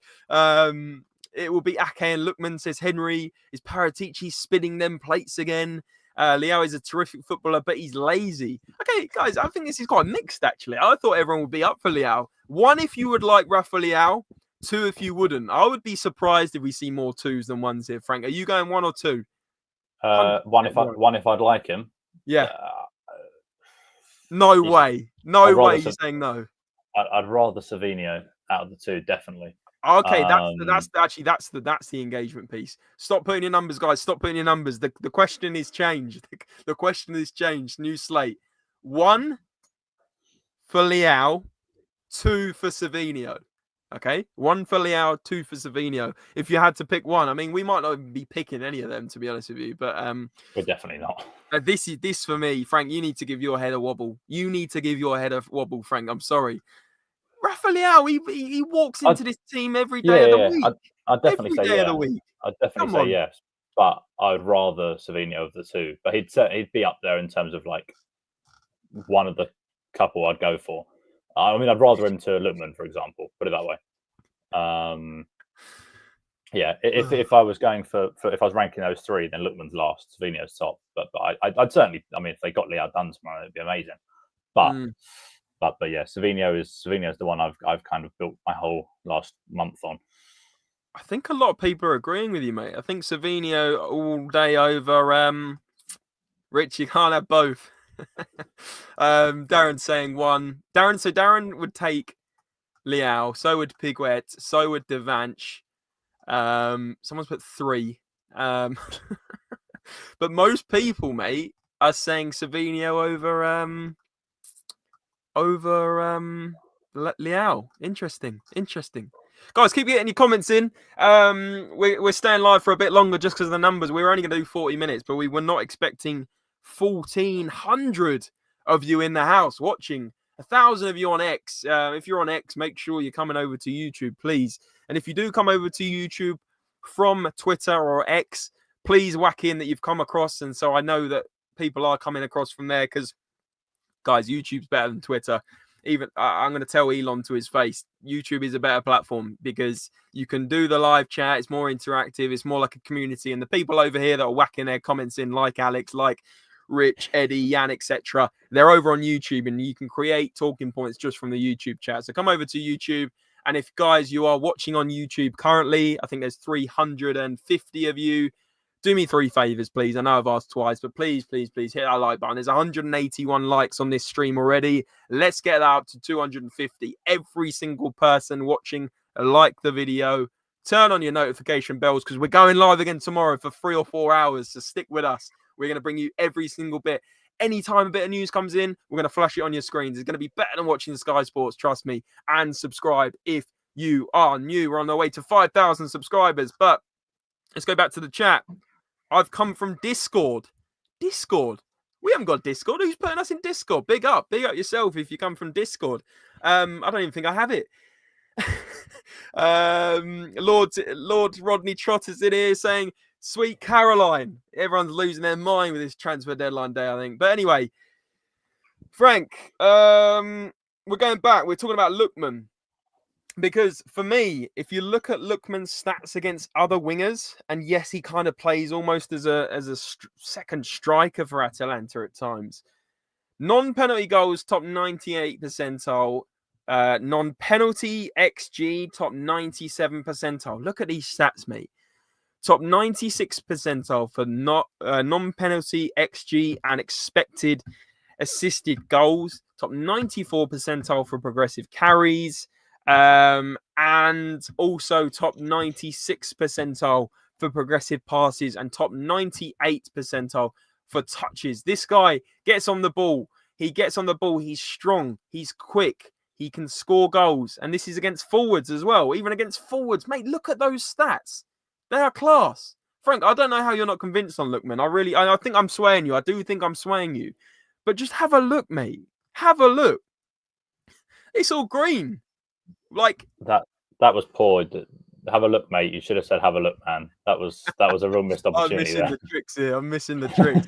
It will be Ake and Lookman, says Henry. Is Paratici spinning them plates again? Leao is a terrific footballer, but he's lazy. Okay, guys, I think this is quite mixed, actually. I thought everyone would be up for Leao. 1, if you would like Rafa Leao. 2, if you wouldn't. I would be surprised if we see more 2s than 1s here, Frank. Are you going 1 or 2? 1 if I'd like him. Yeah. No way. No way you're saying no. I'd rather Savinho out of the 2, definitely. Okay, that's the engagement piece. Stop putting your numbers, guys. Stop putting your numbers. The question is changed. The question is changed. New slate. 1 for Leao, 2 for Savinho. Okay, 1 for Leao, 2 for Savinho. If you had to pick one, I mean, we might not even be picking any of them, to be honest with you. But we're definitely not. This for me, Frank. You need to give your head a wobble. Frank. I'm sorry. Rafa Leao, he walks into this team every day of the week. I'd definitely say yes. I'd definitely say yes. But I'd rather Savinho of the 2. But he'd be up there in terms of like one of the couple I'd go for. I mean, I'd rather him to Lookman, for example. Put it that way. If I was going if I was ranking those 3, then Lookman's last, Savinho's top. But I'd certainly. I mean, if they got Leao done tomorrow, it'd be amazing. But yeah, Savinho's the one I've kind of built my whole last month on. I think a lot of people are agreeing with you, mate. I think Savinho all day over Rich. You can't have both. Darren saying 1. Darren would take Leao. So would Piguet. So would Devanch. Someone's put 3. But most people, mate, are saying Savinho over Leao. Interesting. Guys, keep getting your comments in. We're staying live for a bit longer just because of the numbers. We were only going to do 40 minutes, but we were not expecting 1,400 of you in the house watching. 1,000 of you on X. If you're on X, make sure you're coming over to YouTube, please. And if you do come over to YouTube from Twitter or X, please whack in that you've come across. And so I know that people are coming across from there because, guys, YouTube's better than Twitter. Even I'm going to tell Elon to his face, YouTube is a better platform because you can do the live chat. It's more interactive. It's more like a community. And the people over here that are whacking their comments in, like Alex, like Rich, Eddie, Jan, etc., they're over on YouTube and you can create talking points just from the YouTube chat. So come over to YouTube. And if, guys, you are watching on YouTube currently, I think there's 350 of you. Do me 3 favors, please. I know I've asked twice, but please hit that like button. There's 181 likes on this stream already. Let's get that up to 250. Every single person watching, like the video. Turn on your notification bells because we're going live again tomorrow for 3 or 4 hours. So stick with us. We're going to bring you every single bit. Anytime a bit of news comes in, we're going to flash it on your screens. It's going to be better than watching Sky Sports, trust me. And subscribe if you are new. We're on the way to 5,000 subscribers. But let's go back to the chat. I've come from Discord. Discord. We haven't got Discord. Who's putting us in Discord? Big up yourself if you come from Discord. I don't even think I have it. Lord Rodney Trotter's in here saying, "Sweet Caroline." Everyone's losing their mind with this transfer deadline day, I think. But anyway, Frank, we're going back. We're talking about Lookman. Because for me, if you look at Lookman's stats against other wingers, and yes, he kind of plays almost as a second striker for Atalanta at times. Non-penalty goals, top 98 percentile. Non-penalty XG, top 97 percentile. Look at these stats, mate. Top 96 percentile for non-penalty XG and expected assisted goals, top 94 percentile for progressive carries, and also top 96 percentile for progressive passes and top 98 percentile for touches. This guy gets on the ball. He gets on the ball. He's strong. He's quick. He can score goals. And this is against forwards as well. Even against forwards. Mate, look at those stats. They are class. Frank, I don't know how you're not convinced on Lookman. I think I'm swaying you. I do think I'm swaying you. But just have a look, mate. Have a look. It's all green. Like that was poor. Have a look, mate. You should have said, "Have a look, man." That was a real missed opportunity. I'm missing the tricks here. I'm missing the tricks.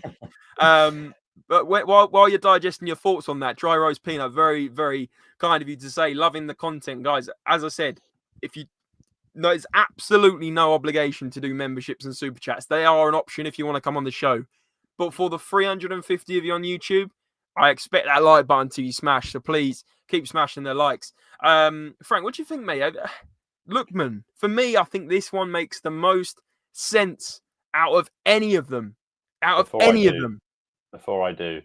But while you're digesting your thoughts on that, Dry Roast Peanut, very, very kind of you to say, loving the content, guys. As I said, there's absolutely no obligation to do memberships and super chats. They are an option if you want to come on the show. But for the 350 of you on YouTube, I expect that like button to be smashed. So please keep smashing the likes. Frank, what do you think, mate? Lookman, for me, I think this one makes the most sense out of any of them. Before I do,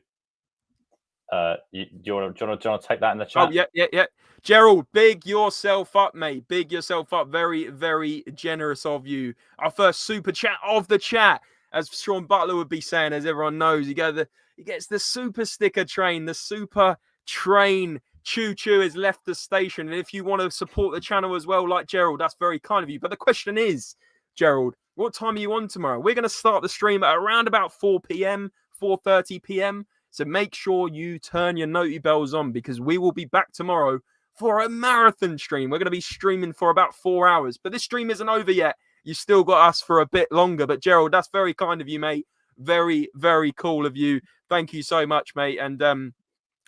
do you want to take that in the chat? Oh, yeah. Gerald, big yourself up, mate. Big yourself up. Very, very generous of you. Our first super chat of the chat, as Sean Butler would be saying, as everyone knows. He gets the super sticker train, the super train. Choo Choo has left the station. And if you want to support the channel as well, like Gerald, that's very kind of you. But the question is, Gerald, what time are you on tomorrow? We're going to start the stream at around about 4 p.m., 4:30 p.m. So make sure you turn your noti bells on because we will be back tomorrow for a marathon stream. We're going to be streaming for about 4 hours. But this stream isn't over yet. You still got us for a bit longer. But Gerald, that's very kind of you, mate. Very, very cool of you. Thank you so much, mate. And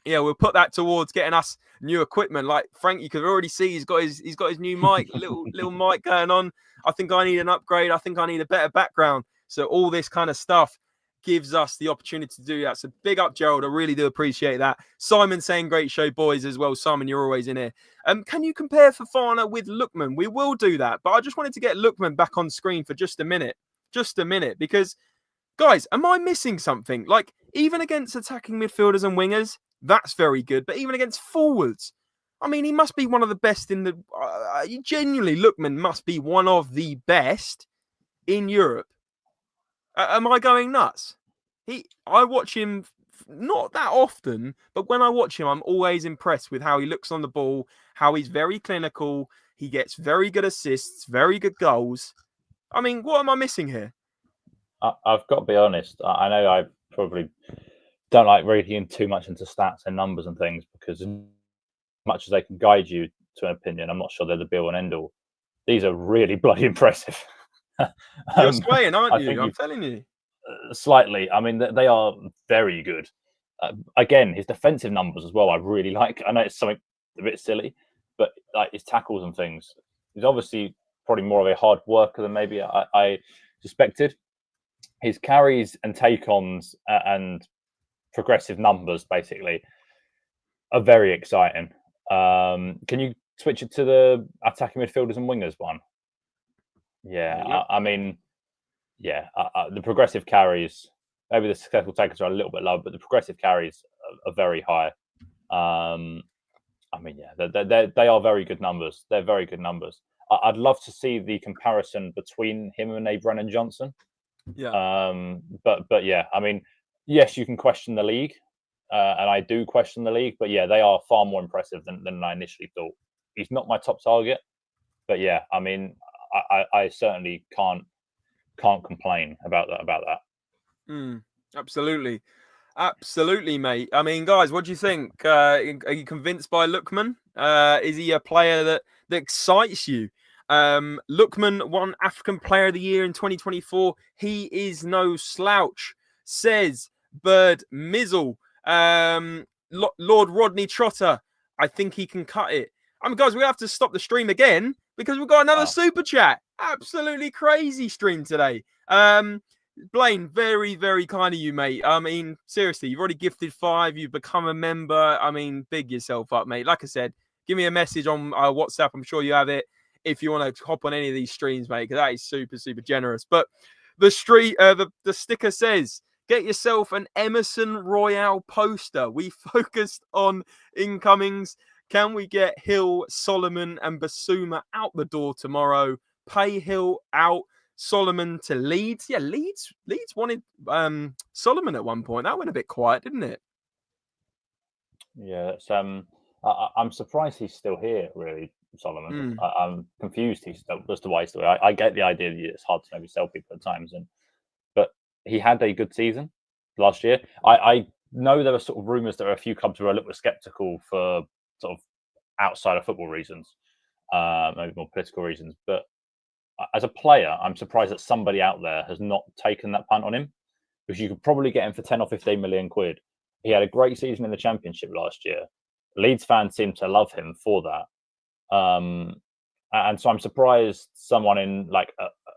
yeah, we'll put that towards getting us new equipment. Like Frank, you can already see he's got his new mic, little mic going on. I think I need an upgrade. I think I need a better background. So all this kind of stuff gives us the opportunity to do that. So big up, Gerald. I really do appreciate that. Simon saying great show, boys, as well. Simon, you're always in here. Can you compare Fofana with Lookman? We will do that. But I just wanted to get Lookman back on screen for just a minute. Because, guys, am I missing something? Like, even against attacking midfielders and wingers, that's very good. But even against forwards, I mean, he must be one of the best in the... genuinely, Lookman must be one of the best in Europe. Am I going nuts? I watch him not that often, but when I watch him, I'm always impressed with how he looks on the ball, how he's very clinical. He gets very good assists, very good goals. I mean, what am I missing here? I've got to be honest. I know I probably don't like reading too much into stats and numbers and things because as much as they can guide you to an opinion, I'm not sure they're the be-all and end-all. These are really bloody impressive. You're swaying, aren't you? I'm telling you. Slightly. I mean, they are very good. Again, his defensive numbers as well, I really like. I know it's something a bit silly, but like his tackles and things. He's obviously probably more of a hard worker than maybe I suspected. His carries and take-ons and progressive numbers, basically, are very exciting. Can you switch it to the attacking midfielders and wingers one? Yeah, I mean, yeah, the progressive carries, maybe the successful takers are a little bit low, but the progressive carries are very high. I mean, yeah, they are very good numbers. They're very good numbers. I'd love to see the comparison between him and a Brennan Johnson. Yeah. But yeah, I mean, yes, you can question the league, and I do question the league, but yeah, they are far more impressive than I initially thought. He's not my top target, but yeah, I mean, I certainly can't complain about that. Absolutely, mate. I mean, guys, what do you think? Are you convinced by Lookman? Is he a player that excites you? Lookman won African Player of the Year in 2024. He is no slouch, says Bird Mizzle. Lord Rodney Trotter, I think he can cut it. I mean, guys, we have to stop the stream again because we've got another super chat. Absolutely crazy stream today. Blaine, very, very kind of you, mate. I mean, seriously, you've already gifted 5. You've become a member. I mean, big yourself up, mate. Like I said, give me a message on WhatsApp. I'm sure you have it if you want to hop on any of these streams, mate, because that is super, super generous. But the sticker says, get yourself an Emerson Royale poster. We focused on incomings. Can we get Hill, Solomon, and Basuma out the door tomorrow? Pay Hill out, Solomon to Leeds. Yeah, Leeds wanted Solomon at one point. That went a bit quiet, didn't it? Yeah, it's, I'm surprised he's still here, really, Solomon. I'm confused as to why he's still here. I get the idea that it's hard to maybe sell people at times, but he had a good season last year. I know there were sort of rumours that there were a few clubs who were a little bit sceptical for sort of outside of football reasons, maybe more political reasons. But as a player, I'm surprised that somebody out there has not taken that punt on him, because you could probably get him for 10 or 15 million quid. He had a great season in the Championship last year. Leeds fans seem to love him for that. And so I'm surprised someone in like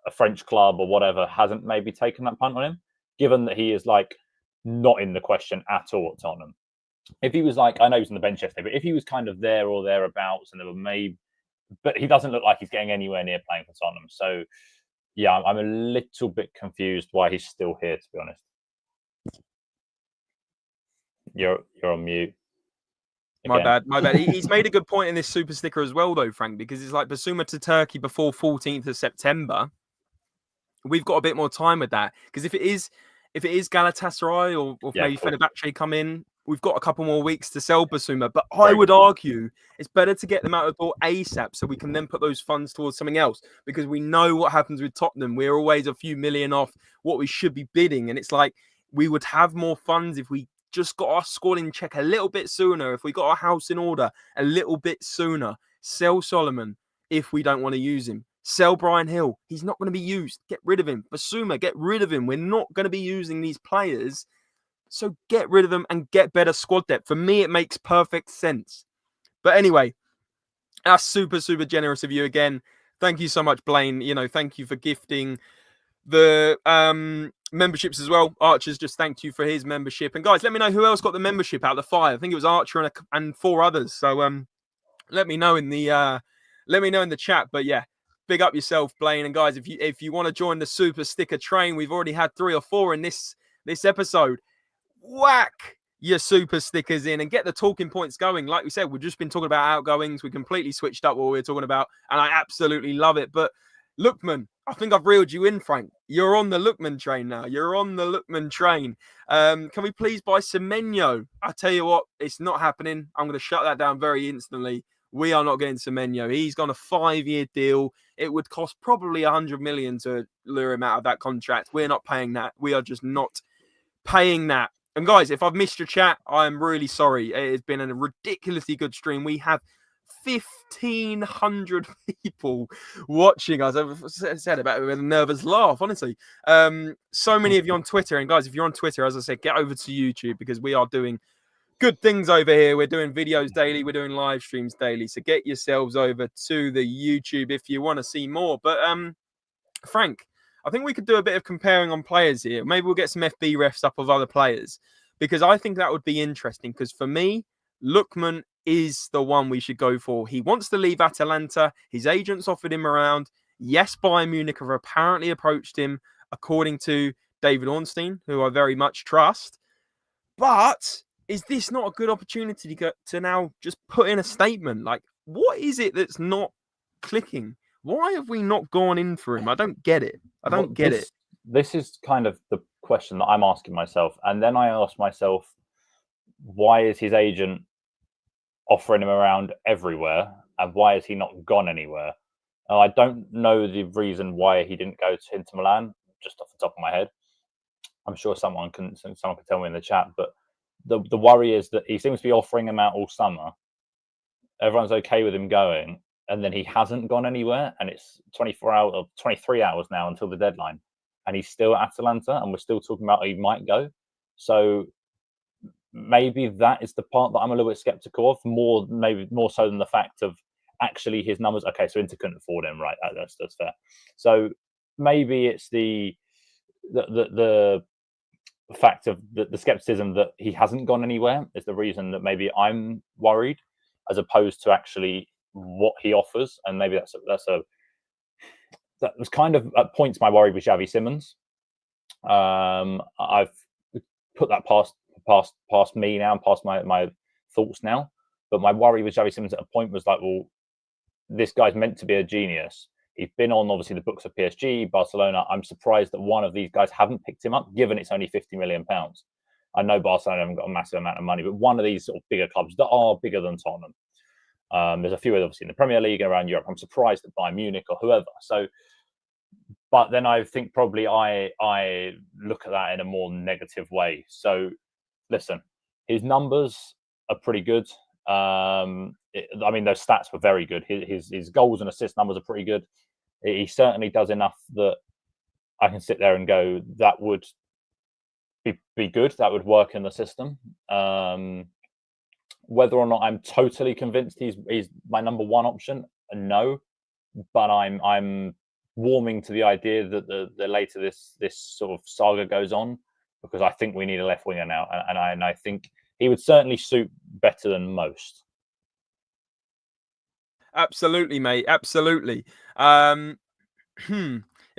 a French club or whatever hasn't maybe taken that punt on him, given that he is like not in the question at all at Tottenham. If he was like, I know he was on the bench yesterday, but if he was kind of there or thereabouts and there were maybe, but he doesn't look like he's getting anywhere near playing for Tottenham. So yeah, I'm a little bit confused why he's still here, to be honest. You're on mute. Again. My bad. He's made a good point in this super sticker as well, though, Frank, because it's like Basuma to Turkey before 14th of September. We've got a bit more time with that, because if it is Galatasaray or maybe Fenerbahce come in, we've got a couple more weeks to sell Basuma. But I would argue it's better to get them out of the door ASAP, so we can then put those funds towards something else, because we know what happens with Tottenham. We're always a few million off what we should be bidding, and it's like we would have more funds if we just got our squad in check a little bit sooner, if we got our house in order a little bit sooner. Sell Solomon if we don't want to use him. Sell Brian Hill. He's not going to be used. Get rid of him. Basuma, get rid of him. We're not going to be using these players. So get rid of them and get better squad depth. For me, it makes perfect sense. But anyway, that's super, super generous of you again. Thank you so much, Blaine. Thank you for gifting the memberships as well. Archer's just thanked you for his membership. And guys, let me know who else got the membership out of the 5. I think it was Archer and 4 others. So let me know in the chat. But yeah, big up yourself, Blaine. And guys, if you want to join the super sticker train, we've already had 3 or 4 in this episode. Whack your super stickers in and get the talking points going. Like we said, we've just been talking about outgoings. We completely switched up what we were talking about, and I absolutely love it. But Lookman, I think I've reeled you in, Frank. You're on the Lookman train now. You're on the Lookman train. Can we please buy Semenyo? I tell you what, it's not happening. I'm going to shut that down very instantly. We are not getting Semenyo. He's got a 5-year deal. It would cost probably 100 million to lure him out of that contract. We're not paying that. We are just not paying that. And guys, if I've missed your chat, I'm really sorry. It has been a ridiculously good stream. We have 1,500 people watching us. I've said about it with a nervous laugh, honestly. So many of you on Twitter. And guys, if you're on Twitter, as I said, get over to YouTube, because we are doing good things over here. We're doing videos daily. We're doing live streams daily. So get yourselves over to the YouTube if you want to see more. But Frank, I think we could do a bit of comparing on players here. Maybe we'll get some FB refs up of other players, because I think that would be interesting. Because for me, Lookman is the one we should go for. He wants to leave Atalanta. His agents offered him around. Yes, Bayern Munich have apparently approached him, according to David Ornstein, who I very much trust. But is this not a good opportunity to now just put in a statement? Like, what is it that's not clicking? Why have we not gone in for him? I don't get it. I don't get it. This is kind of the question that I'm asking myself. And then I ask myself, why is his agent offering him around everywhere? And why has he not gone anywhere? I don't know the reason why he didn't go to Inter Milan, just off the top of my head. I'm sure someone can tell me in the chat. But the worry is that he seems to be offering him out all summer. Everyone's okay with him going. And then he hasn't gone anywhere, and it's 24 hours or 23 hours now until the deadline, and he's still at Atalanta, and we're still talking about he might go. So maybe that is the part that I'm a little bit skeptical of, maybe more so than the fact of actually his numbers. Okay, so Inter couldn't afford him, right? That's fair. So maybe it's the fact of the skepticism that he hasn't gone anywhere is the reason that maybe I'm worried, as opposed to actually what he offers. And maybe that was kind of at points my worry with Xavi Simons. I've put that past me now, and past my thoughts now. But my worry with Xavi Simons at a point was like, well, this guy's meant to be a genius. He's been on, obviously, the books of PSG, Barcelona. I'm surprised that one of these guys haven't picked him up, given it's only £50 million. I know Barcelona haven't got a massive amount of money, but one of these sort of bigger clubs that are bigger than Tottenham. There's a few obviously in the Premier League and around Europe. I'm surprised that Bayern Munich or whoever. So, but then I think probably I look at that in a more negative way. So, listen, his numbers are pretty good. I mean, those stats were very good. His goals and assist numbers are pretty good. He certainly does enough that I can sit there and go, that would be good. That would work in the system. Whether or not I'm totally convinced he's my number one option, no. But I'm warming to the idea that the later this sort of saga goes on, because I think we need a left winger now, and I think he would certainly suit better than most. Absolutely, mate. Absolutely. It'd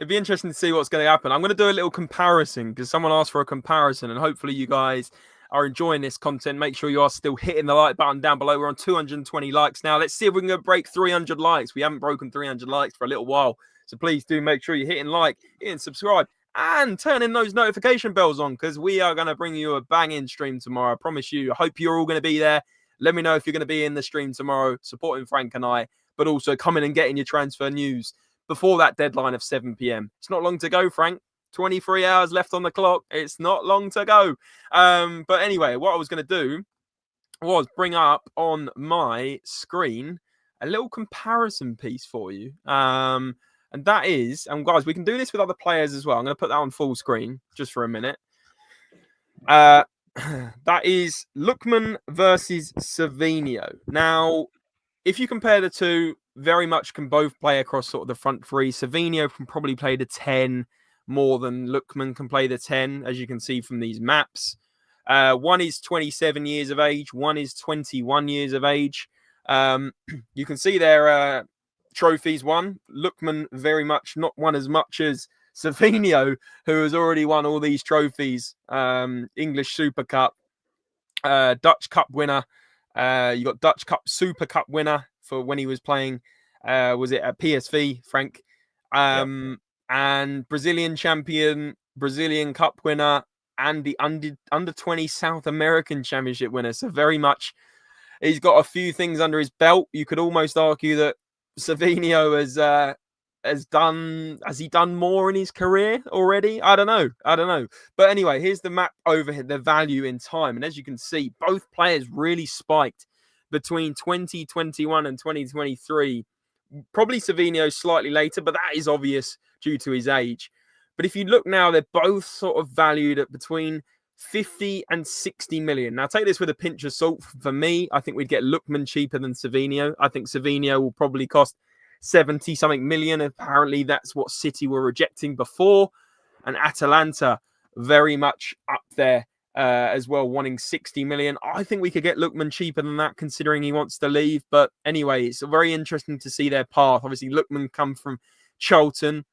be interesting to see what's going to happen. I'm going to do a little comparison because someone asked for a comparison, and hopefully you guys are enjoying this content. Make sure you are still hitting the like button down below. We're on 220 likes now. Let's see if we can go break 300 likes. We haven't broken 300 likes for a little while. So please do make sure you're hitting like, hitting subscribe, and turning those notification bells on, because we are going to bring you a banging stream tomorrow. I promise you. I hope you're all going to be there. Let me know if you're going to be in the stream tomorrow, supporting Frank and I, but also coming and getting your transfer news before that deadline of 7 p.m. It's not long to go, Frank. 23 hours left on the clock. It's not long to go. But anyway, what I was going to do was bring up on my screen a little comparison piece for you. And that is, and guys, we can do this with other players as well. I'm going to put that on full screen just for a minute. That is Lookman versus Savinho. Now, if you compare the two, very much can both play across sort of the front three. Savinho can probably play the 10 more than Lookman can play the 10, as you can see from these maps. One is 27 years of age. One is 21 years of age. You can see their trophies won. Lookman very much not won as much as Savinho, who has already won all these trophies. English Super Cup, Dutch Cup winner. You got Dutch Cup Super Cup winner for when he was playing. Was it at PSV, Frank? Yep. And Brazilian champion, Brazilian Cup winner, and the under 20 South American Championship winner. So very much, he's got a few things under his belt. You could almost argue that Savinho has he done more in his career already? I don't know. But anyway, here's the map over here, the value in time. And as you can see, both players really spiked between 2021 and 2023. Probably Savinho slightly later, but that is obvious due to his age. But if you look now, they're both sort of valued at between 50 and 60 million. Now, take this with a pinch of salt. For me, I think we'd get Lookman cheaper than Savinho. I think Savinho will probably cost 70-something million. Apparently, that's what City were rejecting before. And Atalanta, very much up there as well, wanting 60 million. I think we could get Lookman cheaper than that, considering he wants to leave. But anyway, it's very interesting to see their path. Obviously, Lookman come from Charlton.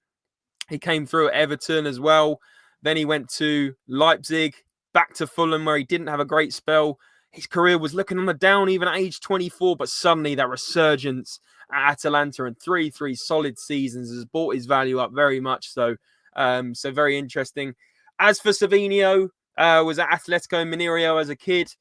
He came through at Everton as well. Then he went to Leipzig, back to Fulham, where he didn't have a great spell. His career was looking on the down even at age 24, but suddenly that resurgence at Atalanta and three solid seasons has brought his value up very much. So very interesting. As for Savinho, was at Atletico Mineiro as a kid.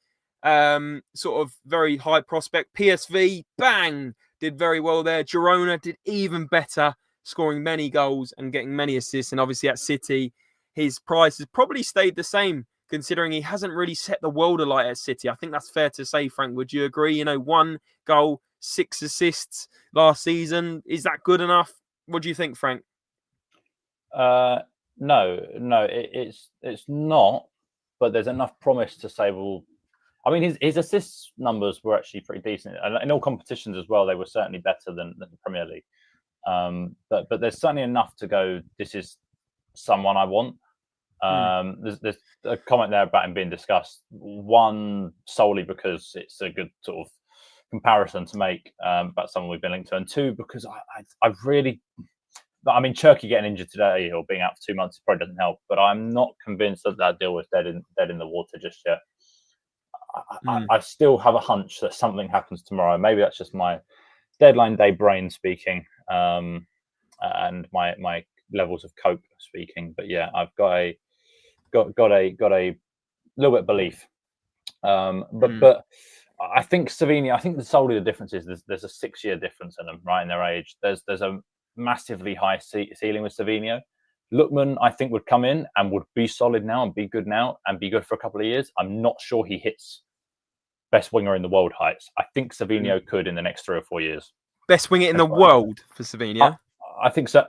Sort of very high prospect. PSV, bang, did very well there. Girona did even better, scoring many goals and getting many assists. And obviously at City, his price has probably stayed the same, considering he hasn't really set the world alight at City. I think that's fair to say, Frank. Would you agree? 1 goal, 6 assists last season. Is that good enough? What do you think, Frank? No, it's not. But there's enough promise to say, well, I mean, his assist numbers were actually pretty decent. And in all competitions as well, they were certainly better than the Premier League. But there's certainly enough to go, this is someone I want. There's a comment there about him being discussed. One, solely because it's a good sort of comparison to make about someone we've been linked to. And two, because I really, I mean, Cherky getting injured today or being out for 2 months probably doesn't help. But I'm not convinced that deal was dead in the water just yet. I still have a hunch that something happens tomorrow. Maybe that's just my deadline day brain speaking, and my levels of cope speaking. But yeah, I've got a little bit of belief. But I think Savinho. I think solely the difference is there's a 6-year difference in them, right, in their age. There's a massively high ceiling with Savinho. Lookman, I think, would come in and would be solid now and be good now and be good for a couple of years. I'm not sure he hits best winger in the world heights. I think Savinho could in the next 3 or 4 years. Best winger in the world for Savinho? I think so.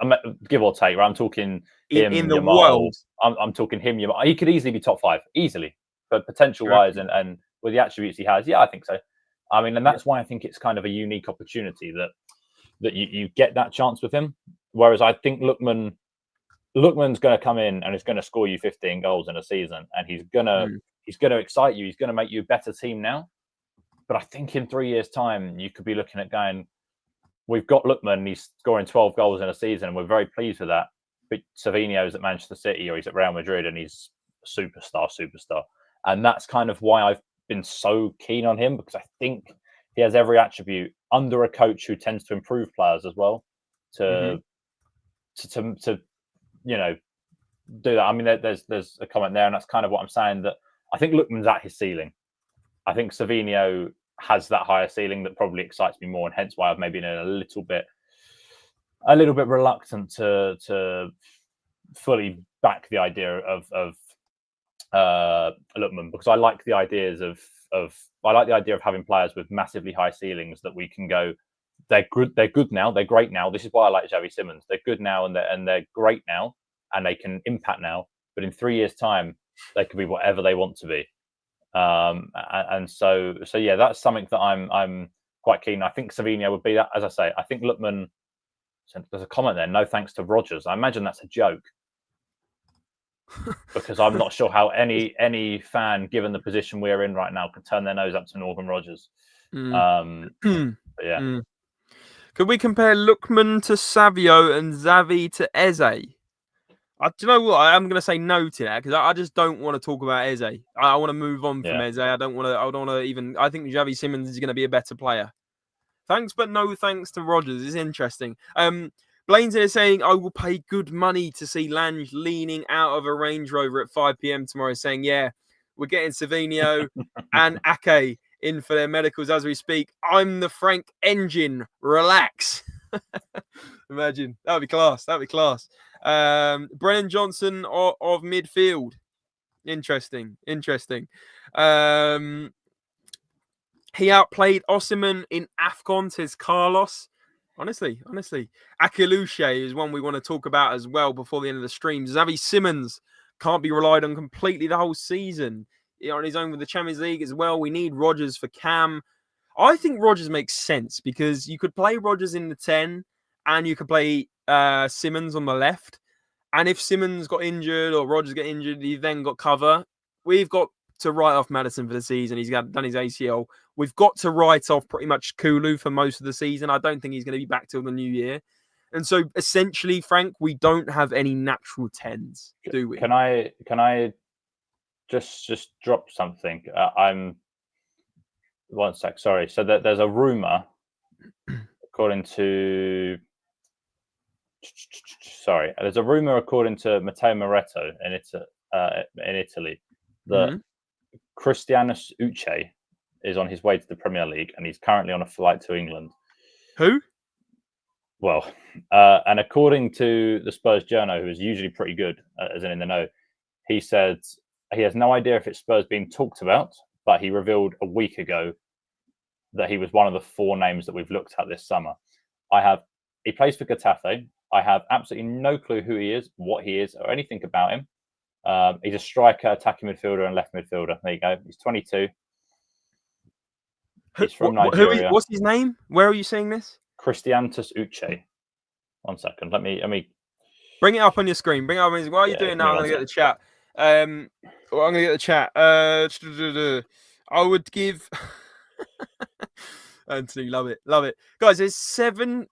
Give or take, right? I'm talking him, in the Yamal. world. I'm talking him, Yamal. He could easily be top 5, easily. But potential-wise and with the attributes he has, yeah, I think so. I mean, and that's why I think it's kind of a unique opportunity that you get that chance with him. Whereas I think Lookman's going to come in and is going to score you 15 goals in a season, and he's going to excite you. He's going to make you a better team now. But I think in 3 years' time, you could be looking at going, we've got Lookman, he's scoring 12 goals in a season, and we're very pleased with that. But Savinho's at Manchester City or he's at Real Madrid, and he's a superstar. And that's kind of why I've been so keen on him, because I think he has every attribute under a coach who tends to improve players as well to you know, do that. I mean, there's a comment there, and that's kind of what I'm saying, that I think Lookman's at his ceiling. I think Savinho has that higher ceiling that probably excites me more, and hence why I've maybe been a little bit reluctant to fully back the idea of Lookman, because I like the ideas of having players with massively high ceilings that we can go, they're good now, they're great now. This is why I like Xavi Simons. They're good now and they're great now, and they can impact now. But in 3 years' time, they could be whatever they want to be. And so yeah, that's something that I'm quite keen. I think Savinho would be that. As I say, I think Lookman. There's a comment there. No thanks to Rodgers. I imagine that's a joke, because I'm not sure how any fan, given the position we're in right now, could turn their nose up to Morgan Rodgers. But yeah. Could we compare Lookman to Savio and Xavi to Eze? Do you know what? I'm going to say no to that, because I just don't want to talk about Eze. I want to move on from Eze. I don't want to even. I think Xavi Simons is going to be a better player. Thanks, but no thanks to Rodgers. It's interesting. Blaine's here saying, I will pay good money to see Lange leaning out of a Range Rover at 5 p.m. tomorrow, saying, yeah, we're getting Savinho and Ake in for their medicals as we speak. I'm the Frank engine. Relax. Imagine. That would be class. Brennan Johnson of midfield. Interesting. He outplayed Osimhen in AFCON, says Carlos. Honestly. Akilushe is one we want to talk about as well before the end of the stream. Xavi Simons can't be relied on completely the whole season. On his own with the Champions League as well. We need Rodgers for Cam. I think Rodgers makes sense, because you could play Rodgers in the 10 and you could play Simons on the left. And if Simons got injured or Rodgers got injured, you've then got cover. We've got to write off Maddison for the season. He's done his ACL. We've got to write off pretty much Kulu for most of the season. I don't think he's going to be back till the new year. And so essentially, Frank, we don't have any natural 10s, do we? Can I just drop something? I'm one sec. Sorry. So there's a rumor, according to Matteo Moretto in Italy, that Cristianos Uche is on his way to the Premier League, and he's currently on a flight to England. Who? Well, and according to the Spurs journal, who is usually pretty good, as in the know, he said he has no idea if it's Spurs being talked about, but he revealed a week ago that he was one of the 4 names that we've looked at this summer. He plays for Getafe. I have absolutely no clue who he is, what he is, or anything about him. He's a striker, attacking midfielder, and left midfielder. There you go. He's 22. He's from Nigeria. What's his name? Where are you saying this? Cristianos Uche. 1 second. Let me bring it up on your screen. Bring it up. While you're doing that, I'm going to get the chat. I'm going to get the chat. I would give Anthony, love it, guys. There's 7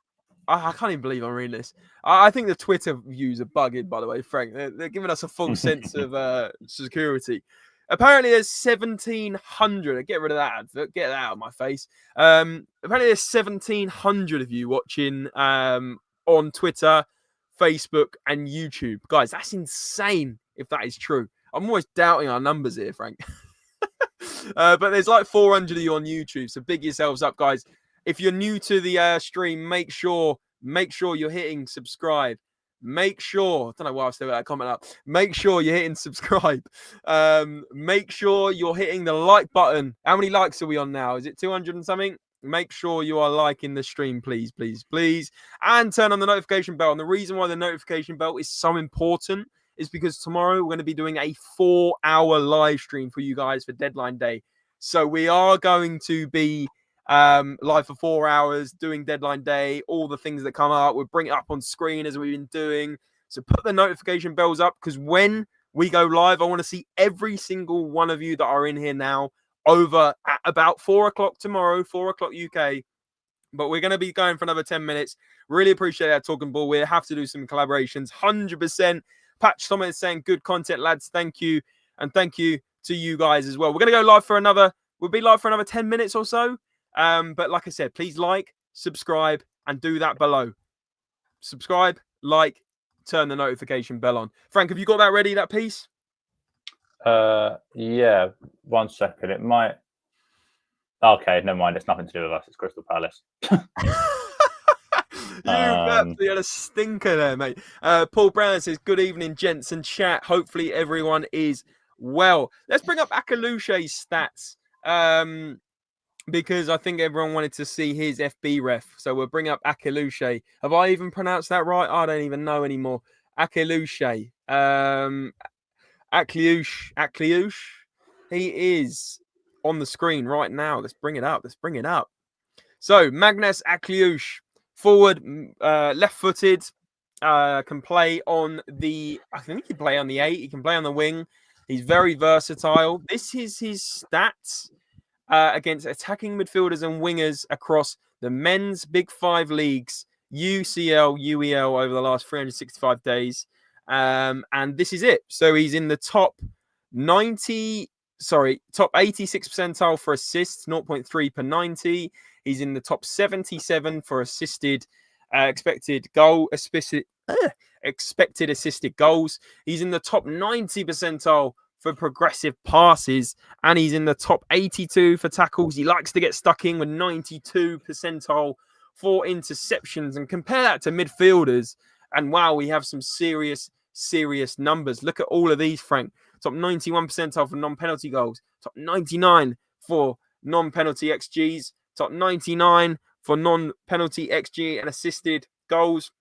I can't even believe I'm reading this. I think the Twitter views are bugging, by the way, Frank. They're giving us a false sense of security. Apparently, there's 1,700. Get rid of that advert. Get that out of my face. Apparently, there's 1,700 of you watching on Twitter, Facebook, and YouTube. Guys, that's insane if that is true. I'm almost doubting our numbers here, Frank. But there's like 400 of you on YouTube, so big yourselves up, guys. If you're new to the stream, make sure you're hitting subscribe. Make sure, I don't know why I still got that comment up. Make sure you're hitting subscribe. Make sure you're hitting the like button. How many likes are we on now? Is it 200 and something? Make sure you are liking the stream, please, please, please. And turn on the notification bell. And the reason why the notification bell is so important is because tomorrow we're going to be doing a 4-hour live stream for you guys for deadline day. So we are going to be live for 4 hours, doing deadline day, all the things that come up. We'll bring it up on screen as we've been doing. So put the notification bells up, because when we go live, I want to see every single one of you that are in here now over at about 4 o'clock tomorrow, 4 o'clock UK. But we're going to be going for another 10 minutes. Really appreciate that talking ball. We have to do some collaborations, 100%. Patch Thomas is saying good content, lads. Thank you. And thank you to you guys as well. We're going to go live for we'll be live for another 10 minutes or so. But like I said, please like, subscribe, and do that below. Subscribe, like, turn the notification bell on. Frank, have you got that ready, that piece? Yeah, 1 second. It might. Okay, never mind. It's nothing to do with us. It's Crystal Palace. You absolutely had a stinker there, mate. Paul Brown says, good evening, gents and chat. Hopefully everyone is well. Let's bring up Akalushe's stats. Because I think everyone wanted to see his FB ref. So we'll bring up Akalushe. Have I even pronounced that right? I don't even know anymore. Akalushe. Akliush. He is on the screen right now. Let's bring it up. So Magnus Akliush, forward, left-footed, can play on the... I think he can play on the 8. He can play on the wing. He's very versatile. This is his stats against attacking midfielders and wingers across the men's Big 5 leagues, UCL, UEL, over the last 365 days. And this is it. So he's in the top 86 percentile for assists, 0.3 per 90. He's in the top 77 for expected assisted goals. He's in the top 90 percentile for progressive passes, and he's in the top 82 for tackles. He likes to get stuck in with 92 percentile for interceptions. And compare that to midfielders, and wow, we have some serious numbers. Look at all of these, Frank. Top 91 percentile for non-penalty goals, top 99 for non-penalty XGs, top 99 for non-penalty XG and assisted goals,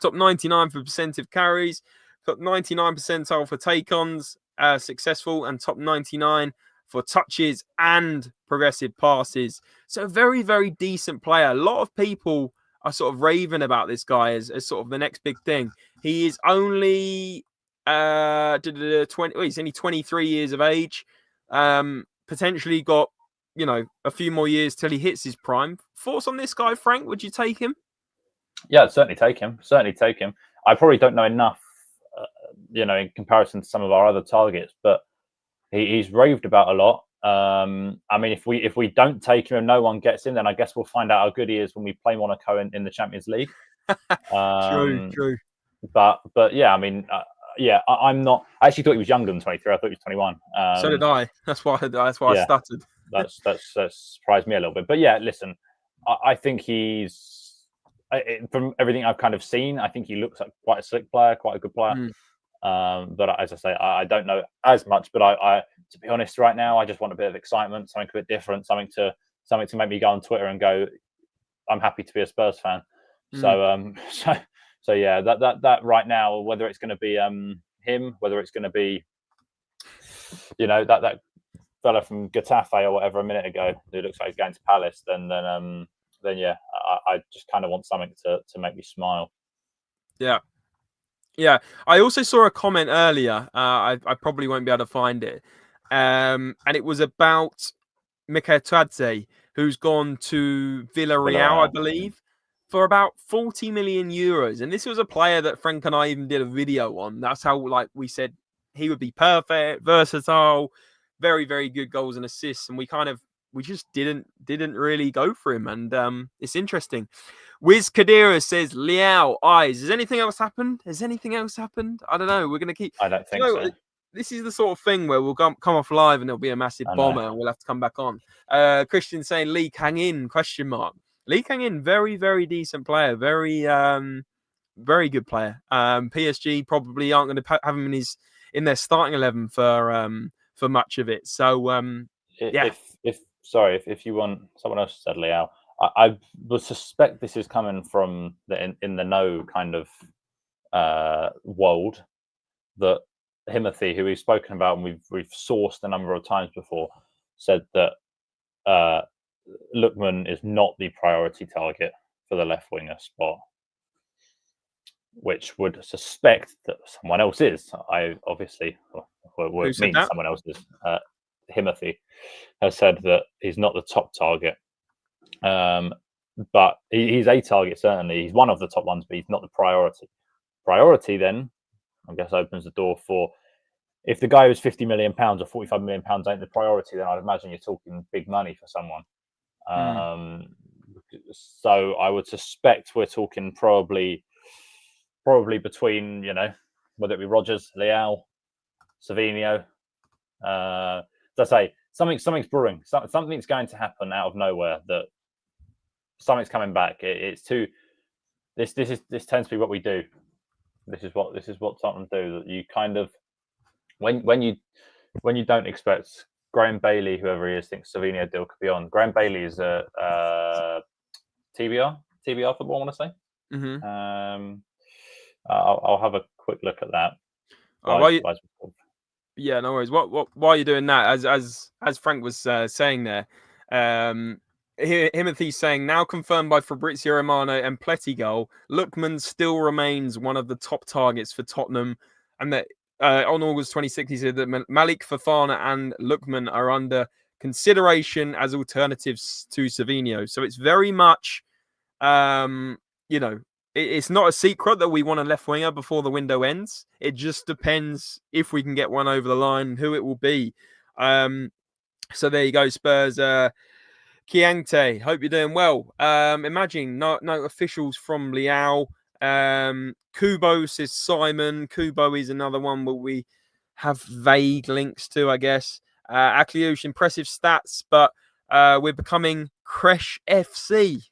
top 99 for percentage carries, top 99 percentile for take-ons, successful, and top 99 for touches and progressive passes. So very, very decent player. A lot of people are sort of raving about this guy as sort of the next big thing. He is only he's only 23 years of age. Potentially got, a few more years till he hits his prime. Thoughts on this guy, Frank? Would you take him? Yeah, I'd certainly take him. I probably don't know enough, in comparison to some of our other targets, but he's raved about a lot. I mean, if we don't take him and no one gets him, then I guess we'll find out how good he is when we play Monaco in the Champions League. True. But yeah, I mean, I'm not. I actually thought he was younger than 23. I thought he was 21. So did I. That's why I stuttered. That's surprised me a little bit. But yeah, listen, I think from everything I've kind of seen, I think he looks like quite a slick player, quite a good player. But as I say, I don't know as much. But I, to be honest, right now, I just want a bit of excitement, something a bit different, something to make me go on Twitter and go, I'm happy to be a Spurs fan. So yeah, that right now, whether it's going to be him, whether it's going to be, that fella from Getafe or whatever a minute ago who looks like he's going to Palace, then yeah, I just kind of want something to make me smile. Yeah. I also saw a comment earlier. I probably won't be able to find it, and it was about Mikael Tadze, who's gone to Villarreal, I believe. for about 40 million euros. And this was a player that Frank and I even did a video on. That's how, like we said, he would be perfect, versatile, very, very good goals and assists. And we just didn't really go for him. And it's interesting. Wiz Kadira says, Leao, eyes. Has anything else happened? I don't know. We're going to keep... I don't think so. This is the sort of thing where we'll come off live and there'll be a massive bomber and we'll have to come back on. Christian saying, Lee Kang In, ? Lee Kang In, very, very decent player. Very, very good player. PSG probably aren't going to have him in their starting 11 for much of it. So, yeah. If you want, someone else said Leao. I would suspect this is coming from in the know kind of world that Timothy, who we've spoken about and we've sourced a number of times before, said that Lookman is not the priority target for the left winger spot, which would suspect that someone else is. I obviously would mean someone else is. Timothy has said that he's not the top target. But he's a target, certainly. He's one of the top ones, but he's not the priority. Priority, then, I guess, opens the door for, if the guy who's £50 million or £45 million ain't the priority, then I'd imagine you're talking big money for someone. So I would suspect we're talking probably between, whether it be Rodgers, Leao, Savinho. As I say, something's brewing. Something's going to happen out of nowhere. That something's coming back. It's too. This tends to be what we do. This is what Tottenham do. That you kind of when you don't expect Graham Bailey, whoever he is, thinks Savinho deal could be on. Graham Bailey is a TBR football, I want to say. Mm-hmm. I'll have a quick look at that. Yeah, no worries. While you're doing that, as Frank was saying there, Timothy's saying, now confirmed by Fabrizio Romano and Plettigal, Lookman still remains one of the top targets for Tottenham, and that on August 26th, he said that Malik Fofana and Lookman are under consideration as alternatives to Savinho. So it's very much, it's not a secret that we want a left winger before the window ends. It just depends if we can get one over the line, who it will be. So there you go, Spurs. Kiante, hope you're doing well. Imagine no officials from Leao. Kubo says Simon. Kubo is another one where we have vague links to, I guess. Akliouche, impressive stats, but we're becoming Crash FC.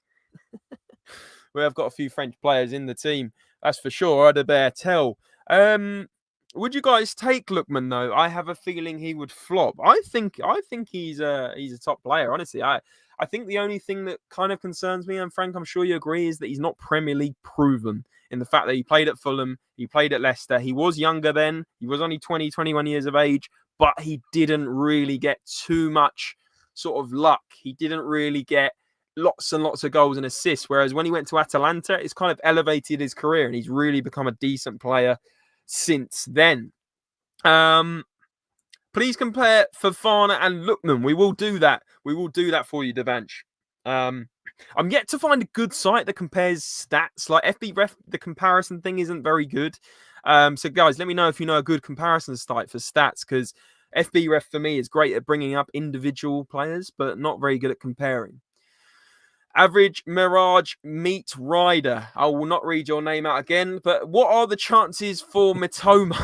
We have got a few French players in the team, that's for sure. I'd bear tell. Would you guys take Lookman though? I have a feeling he would flop. I think he's a top player. Honestly, I think the only thing that kind of concerns me, and Frank, I'm sure you agree, is that he's not Premier League proven in the fact that he played at Fulham, he played at Leicester. He was younger then. He was only 20, 21 years of age, but he didn't really get too much sort of luck. He didn't really get lots and lots of goals and assists. Whereas when he went to Atalanta, it's kind of elevated his career and he's really become a decent player since then. Please compare Fofana and Lookman. We will do that. We will do that for you, Devanch. I'm yet to find a good site that compares stats. Like FBref, the comparison thing isn't very good. So guys, let me know if you know a good comparison site for stats, because FBref for me is great at bringing up individual players, but not very good at comparing. Average Mirage Meat Rider. I will not read your name out again, but what are the chances for Mitoma?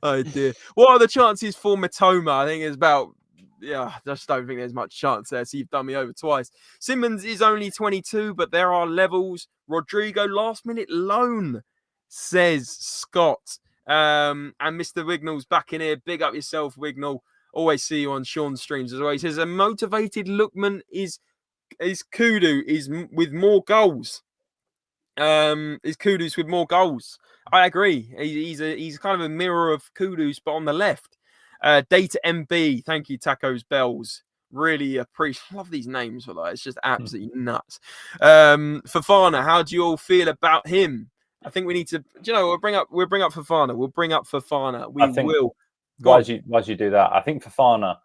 Oh dear. What are the chances for Mitoma? I think it's about, I just don't think there's much chance there. So you've done me over twice. Simmons is only 22, but there are levels. Rodrigo, last minute loan, says Scott. And Mr. Wignall's back in here. Big up yourself, Wignall. Always see you on Sean's streams as well. He says a motivated Lookman is Kudu is with more goals. Is Kudus with more goals? I agree. He's kind of a mirror of Kudus, but on the left. Data MB, thank you, Tacos Bells. Really appreciate. Love these names for that. It's just absolutely nuts. Fofana, how do you all feel about him? I think we need to. We'll bring up Fofana. We'll bring up Fofana. We will. Why do you do that? I think Fofana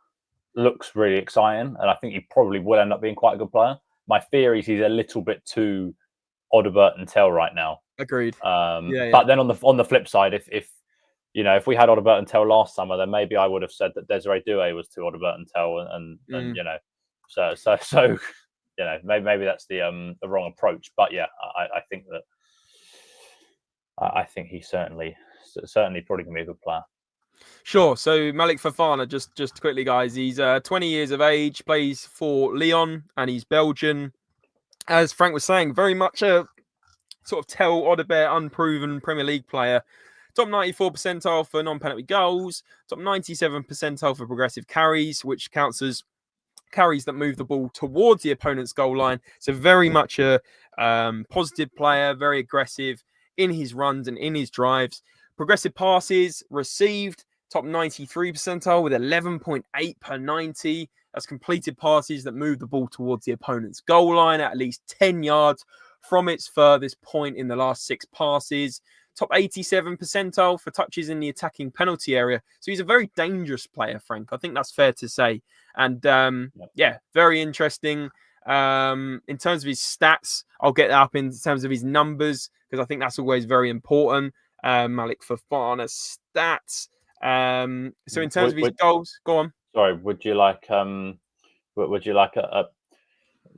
looks really exciting, and I think he probably will end up being quite a good player. my theory is he's a little bit too Odobert and Tell right now. Agreed. But then on the flip side, if we had Odobert and Tell last summer, then maybe I would have said that Desiree Doué was too Odobert and Tell, and so maybe that's the wrong approach. But yeah, I think that I think he's certainly probably gonna be a good player. Sure. So Malik Fofana, just quickly, guys, he's 20 years of age, plays for Lyon, and he's Belgian. As Frank was saying, very much a sort of Tell Odobert unproven Premier League player. Top 94 percentile for non-penalty goals, top 97 percentile for progressive carries, which counts as carries that move the ball towards the opponent's goal line. So very much a positive player, very aggressive in his runs and in his drives. Progressive passes received, top 93 percentile with 11.8 per 90. That's completed passes that move the ball towards the opponent's goal line at least 10 yards from its furthest point in the last 6 passes. Top 87 percentile for touches in the attacking penalty area. So he's a very dangerous player, Frank. I think that's fair to say. And very interesting. In terms of his stats, I'll get that up in terms of his numbers, because I think that's always very important. Malik Fofana stats. So in terms of his goals, go on. Sorry, would you like a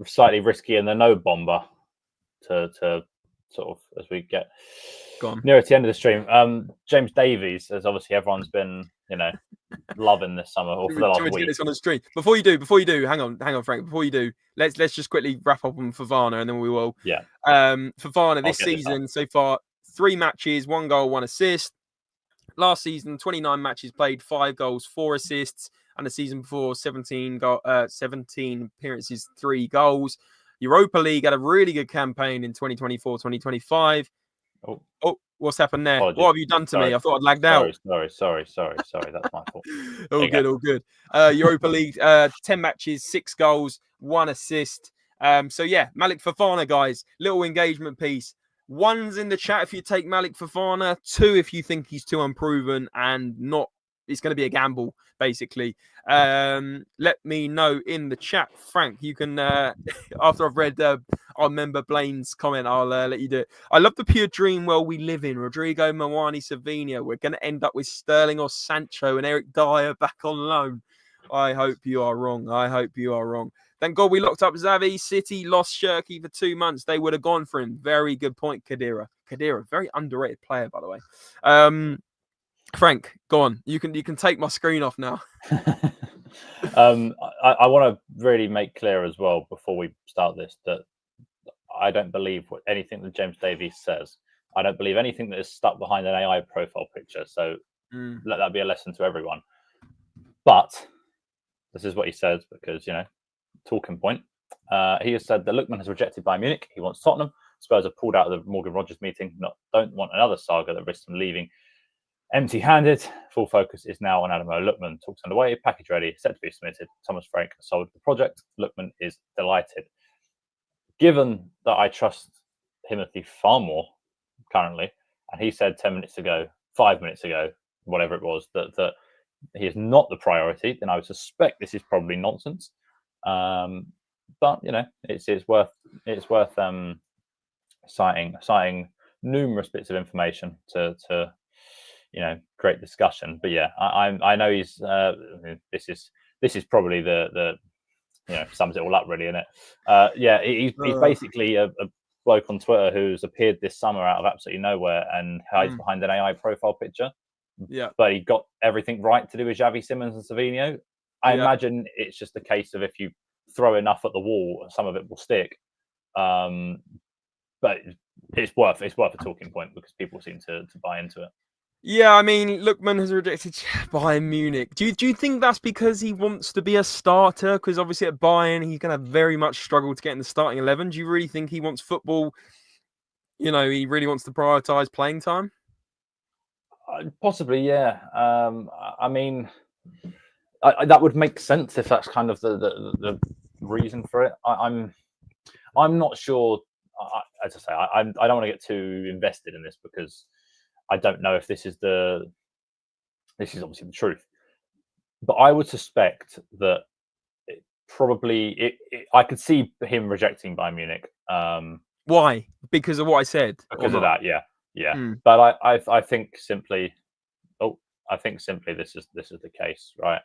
slightly risky and the no bomber to sort of as we get nearer to the end of the stream? James Davies, as obviously everyone's been loving this summer or for the last week. Get this on the stream. Before you do, hang on, Frank. Before you do, let's just quickly wrap up on Fofana, and then we will. Yeah. Fofana this season so far, 3 matches, 1 goal, 1 assist. Last season, 29 matches played, 5 goals, 4 assists, and the season before, 17 appearances, 3 goals. Europa League had a really good campaign in 2024-2025. Oh, what's happened there? Apologies. What have you done to me? I thought I'd lagged out. Sorry. That's my fault. All good. Europa League, 10 matches, 6 goals, 1 assist. So yeah, Malik Fofana, guys, little engagement piece. 1's in the chat if you take Malik Fofana. 2 if you think he's too unproven and not. It's going to be a gamble, basically. Let me know in the chat. Frank, you can, after I've read our member Blaine's comment, I'll let you do it. I love the pure dream world we live in. Rodrigo, Mawani, Savinho. We're going to end up with Sterling or Sancho and Eric Dyer back on loan. I hope you are wrong. Thank God we locked up Xavi. City lost Shirky for 2 months. They would have gone for him. Very good point, Khedira. Very underrated player, by the way. Frank, go on. You can take my screen off now. I want to really make clear as well before we start this that I don't believe anything that James Davies says. I don't believe anything that is stuck behind an AI profile picture. So let that be a lesson to everyone. But this is what he says because, talking point. He has said that Lookman has rejected Bayern Munich. He wants Tottenham. Spurs have pulled out of the Morgan Rogers meeting. Don't want another saga that risks them leaving empty-handed. Full focus is now on Adamo Lookman. Talks underway. Package ready. Set to be submitted. Thomas Frank sold the project. Lookman is delighted. Given that I trust Timothy far more currently, and he said 5 minutes ago, whatever it was, that he is not the priority, then I would suspect this is probably nonsense. But it's worth citing numerous bits of information to great discussion. But yeah, I know he's this is probably the sums it all up really, isn't it? He's basically a bloke on Twitter who's appeared this summer out of absolutely nowhere and hides behind an AI profile picture. Yeah, but he got everything right to do with Xavi, Simons and Savinho. I imagine it's just a case of if you throw enough at the wall, some of it will stick. But it's worth a talking point because people seem to buy into it. Yeah, I mean, Lookman has rejected Bayern Munich. Do you think that's because he wants to be a starter? Because obviously at Bayern, he's going to very much struggle to get in the starting 11. Do you really think he wants football? He really wants to prioritise playing time? Possibly, yeah. I mean, that would make sense if that's kind of the reason for it. I'm not sure. As I say, I don't want to get too invested in this because I don't know if this is obviously the truth. But I would suspect that probably I could see him rejecting Bayern Munich. Why? Because of what I said. Because of that, yeah. Mm. But I think simply, this is the case, right?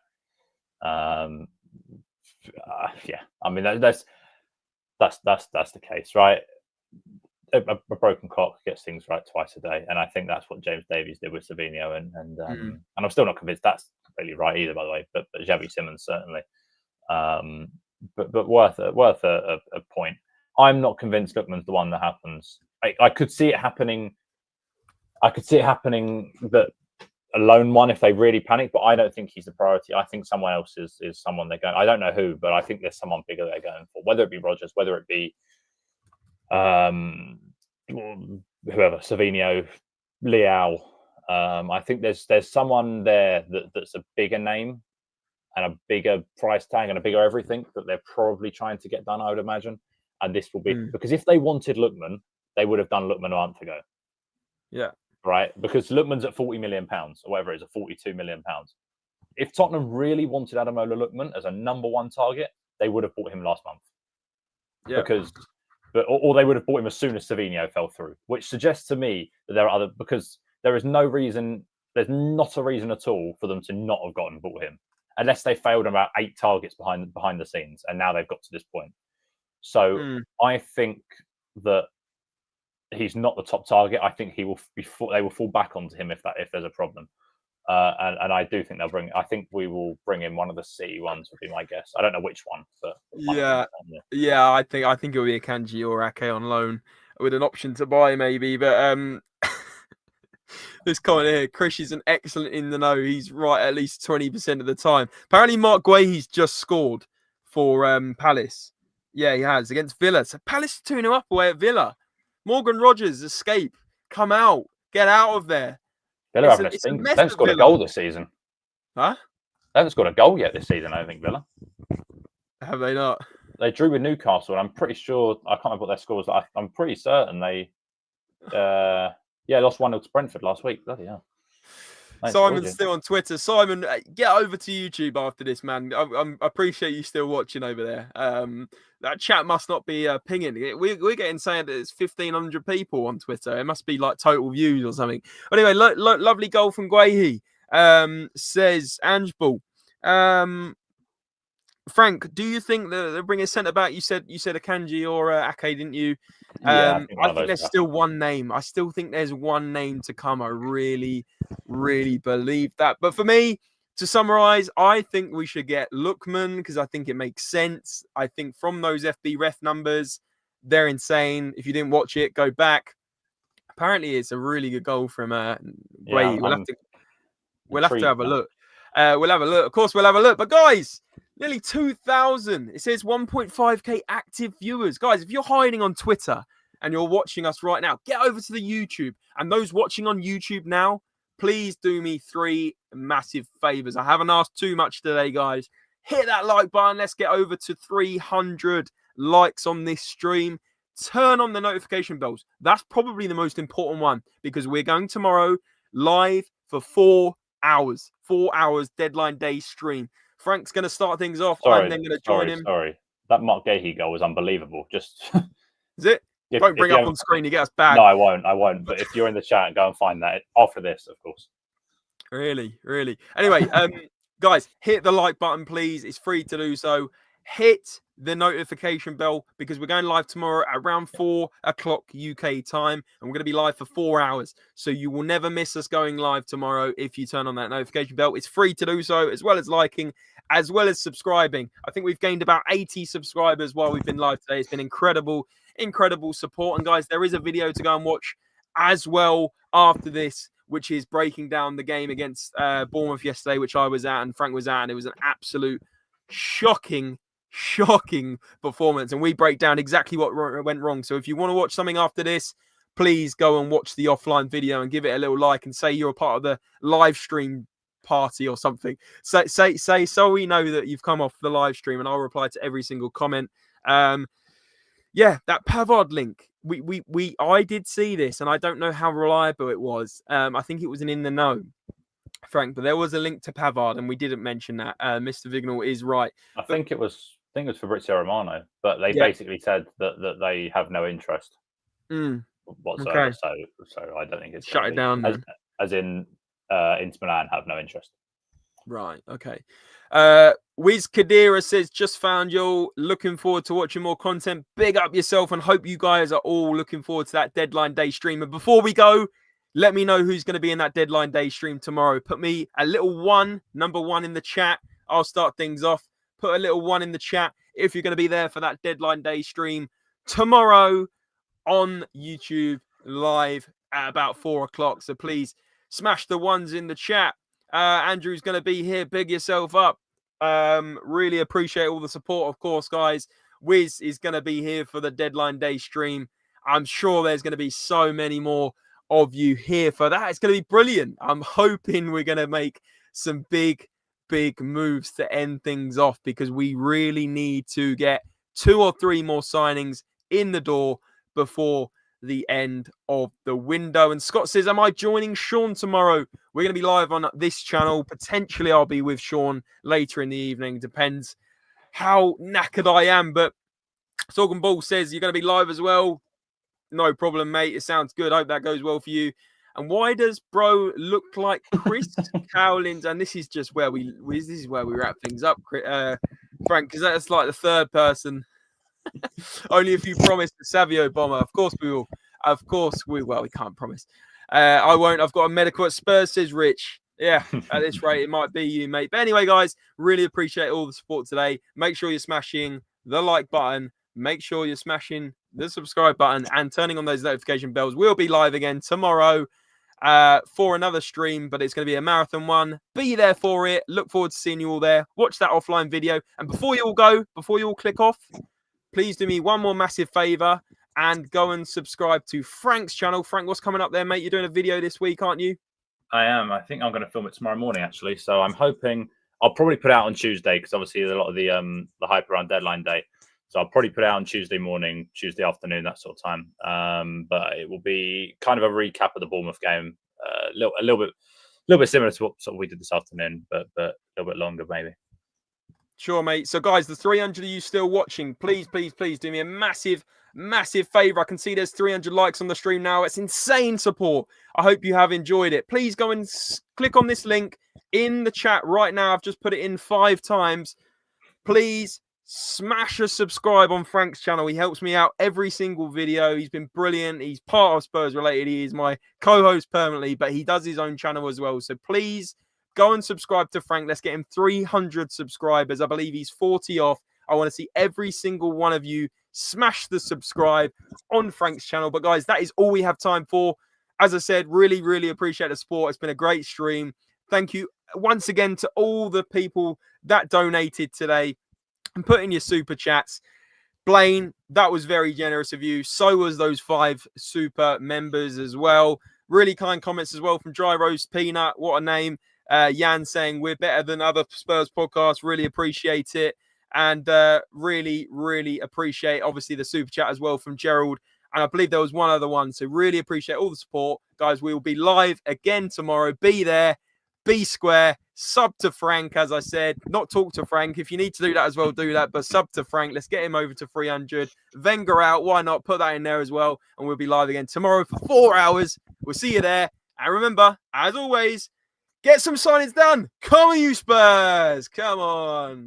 Yeah. I mean that's the case, right? A broken clock gets things right twice a day, and I think that's what James Davies did with Savinho, and I'm still not convinced that's completely right either, by the way. But Xavi Simons certainly, but worth a point. I'm not convinced Lookman's the one that happens. I could see it happening. I could see it happening that a lone one if they really panic, but I don't think he's the priority. I think someone else is someone they're going. I don't know who, but I think there's someone bigger they're going for. Whether it be Rodgers, whether it be whoever, Savinho, Leao. I think there's someone there that's a bigger name and a bigger price tag and a bigger everything that they're probably trying to get done, I would imagine. And this will be because if they wanted Lookman, they would have done Lookman a month ago. Yeah. Right? Because Lookman's at £40 million or whatever it is, at £42 million. If Tottenham really wanted Ademola Lookman as a number one target, they would have bought him last month. Yeah. Or they would have bought him as soon as Savinho fell through, which suggests to me that there are because there is no reason, there's not a reason at all for them to not have bought him, unless they failed about 8 targets behind the scenes, and now they've got to this point. So I think that he's not the top target. I think they will fall back onto him if there's a problem. And I do think they'll bring. I think we will bring in one of the City ones. Would be my guess. I don't know which one, but yeah. I think it'll be Akanji or Ake on loan with an option to buy maybe. But this comment here, Krish is an excellent in the know. He's right at least 20% of the time. Apparently, Mark Guehi's just scored for Palace. Yeah, he has against Villa. So Palace 2-0 up away at Villa. Morgan Rogers, escape, come out, get out of there. Villa having a stink. They haven't scored a goal this season. Huh? They haven't scored a goal yet this season, I don't think, Villa. Have they not? They drew with Newcastle, and I'm pretty sure, I can't remember what their score was. I'm pretty certain they lost 1-0 to Brentford last week. Bloody hell. Simon's still on Twitter. Simon, get over to YouTube after this, man. I appreciate you still watching over there. That chat must not be pinging. We're getting saying that it's 1,500 people on Twitter. It must be like total views or something. Anyway, lovely goal from Guehi, says Angeball. Frank, do you think that they'll bring a centre back? You said Akanji or Ake, didn't you? I think there's still one name. I still think there's one name to come. I really, really believe that. But for me, to summarise, I think we should get Lookman because I think it makes sense. I think from those FB ref numbers, they're insane. If you didn't watch it, go back. Apparently, it's a really good goal from Guehi. We'll have to have a look. We'll have a look. Of course, we'll have a look. But guys, nearly 2,000. It says 1.5k active viewers. Guys, if you're hiding on Twitter and you're watching us right now, get over to the YouTube. And those watching on YouTube now, please do me 3 massive favors. I haven't asked too much today, guys. Hit that like button. Let's get over to 300 likes on this stream. Turn on the notification bells. That's probably the most important one because we're going tomorrow live for 4 hours. 4 hours, deadline day stream. Frank's going to start things off. I'm then going to join him. Sorry. That Mark Guehi goal was unbelievable. Just is it? Don't bring up on screen. You get us back. No, I won't. But if you're in the chat, go and find that after this, of course. Really. Anyway, guys, hit the like button, please. It's free to do so. Hit the notification bell because we're going live tomorrow at around 4 o'clock UK time, and we're going to be live for 4 hours. So you will never miss us going live tomorrow if you turn on that notification bell. It's free to do so, as well as liking, as well as subscribing. I think we've gained about 80 subscribers while we've been live today. It's been incredible support. And guys, there is a video to go and watch as well after this, which is breaking down the game against Bournemouth yesterday, which I was at and Frank was at, and it was an absolute shocking performance, and we break down exactly what went wrong. So if you want to watch something after this, please go and watch the offline video and give it a little like and say you're a part of the live stream party or something. Say so we know that you've come off the live stream, and I'll reply to every single comment. That Pavard link, I did see this, and I don't know how reliable it was. I think it was an in the know, Frank, but there was a link to Pavard, and we didn't mention that. Mr. Vignal is right. I think it was think it was Fabrizio Romano, but they basically said that they have no interest whatsoever. Okay. So I don't think it's Shut it down. As in Inter Milan have no interest. Right. Okay. Wiz Kadira says, just found you. Looking forward to watching more content. Big up yourself and hope you guys are all looking forward to that deadline day stream. And before we go, let me know who's going to be in that deadline day stream tomorrow. Put me a little number one in the chat. I'll start things off. Put a little 1 in the chat if you're going to be there for that deadline day stream tomorrow on YouTube live at about 4 o'clock. So please smash the 1s in the chat. Andrew's going to be here. Big yourself up. Really appreciate all the support, of course, guys. Wiz is going to be here for the deadline day stream. I'm sure there's going to be so many more of you here for that. It's going to be brilliant. I'm hoping we're going to make some big moves to end things off because we really need to get 2 or 3 more signings in the door before the end of the window. And Scott says, am I joining Sean tomorrow? We're going to be live on this channel. Potentially I'll be with Sean later in the evening. Depends how knackered I am. But Sorghum Ball says you're going to be live as well. No problem, mate. It sounds good. I hope that goes well for you. And why does bro look like Chris Cowlins? And this is just where we wrap things up, Frank, because that's like the third person. Only if you promise the Savio bomber. Of course we will. Of course we will. We can't promise. I won't. I've got a medical at Spurs, says Rich. Yeah, at this rate, it might be you, mate. But anyway, guys, really appreciate all the support today. Make sure you're smashing the like button. Make sure you're smashing the subscribe button and turning on those notification bells. We'll be live again tomorrow for another stream, but it's going to be a marathon one. Be there for it. Look forward to seeing you all there. Watch that offline video. And before you all click off, please do me one more massive favor and go and subscribe to Frank's channel. Frank, what's coming up there, mate? You're doing a video this week, aren't you? I am. I think I'm going to film it tomorrow morning, actually. So I'm hoping I'll probably put it out on Tuesday because obviously there's a lot of the hype around deadline day. So I'll probably put it out on Tuesday morning, Tuesday afternoon, that sort of time. But it will be kind of a recap of the Bournemouth game, a little bit similar to what sort of we did this afternoon, but a little bit longer maybe. Sure, mate. So, guys, the 300 of you still watching, please do me a massive favor. I can see there's 300 likes on the stream now. It's insane support. I hope you have enjoyed it. Please go and click on this link in the chat right now. I've just put it in 5 times. Please smash a subscribe on Frank's channel. He helps me out every single video. He's been brilliant. He's part of Spurs Related. He is my co-host permanently, but he does his own channel as well. So please go and subscribe to Frank. Let's get him 300 subscribers. I believe he's 40 off. I want to see every single one of you smash the subscribe on Frank's channel. But guys, that is all we have time for. As I said, really appreciate the support. It's been a great stream. Thank you once again to all the people that donated today and put in your super chats. Blaine, that was very generous of you. So was those 5 super members as well. Really kind comments as well from Dry Roast Peanut. What a name. Jan saying we're better than other Spurs podcasts. Really appreciate it. And really appreciate, obviously, the super chat as well from Gerald. And I believe there was one other one. So really appreciate all the support. Guys, we will be live again tomorrow. Be there. Be square. Sub to Frank, as I said. Not talk to Frank. If you need to do that as well, do that. But sub to Frank. Let's get him over to 300. Wenger out. Why not? Put that in there as well. And we'll be live again tomorrow for 4 hours. We'll see you there. And remember, as always, get some signings done. Come on, you Spurs. Come on.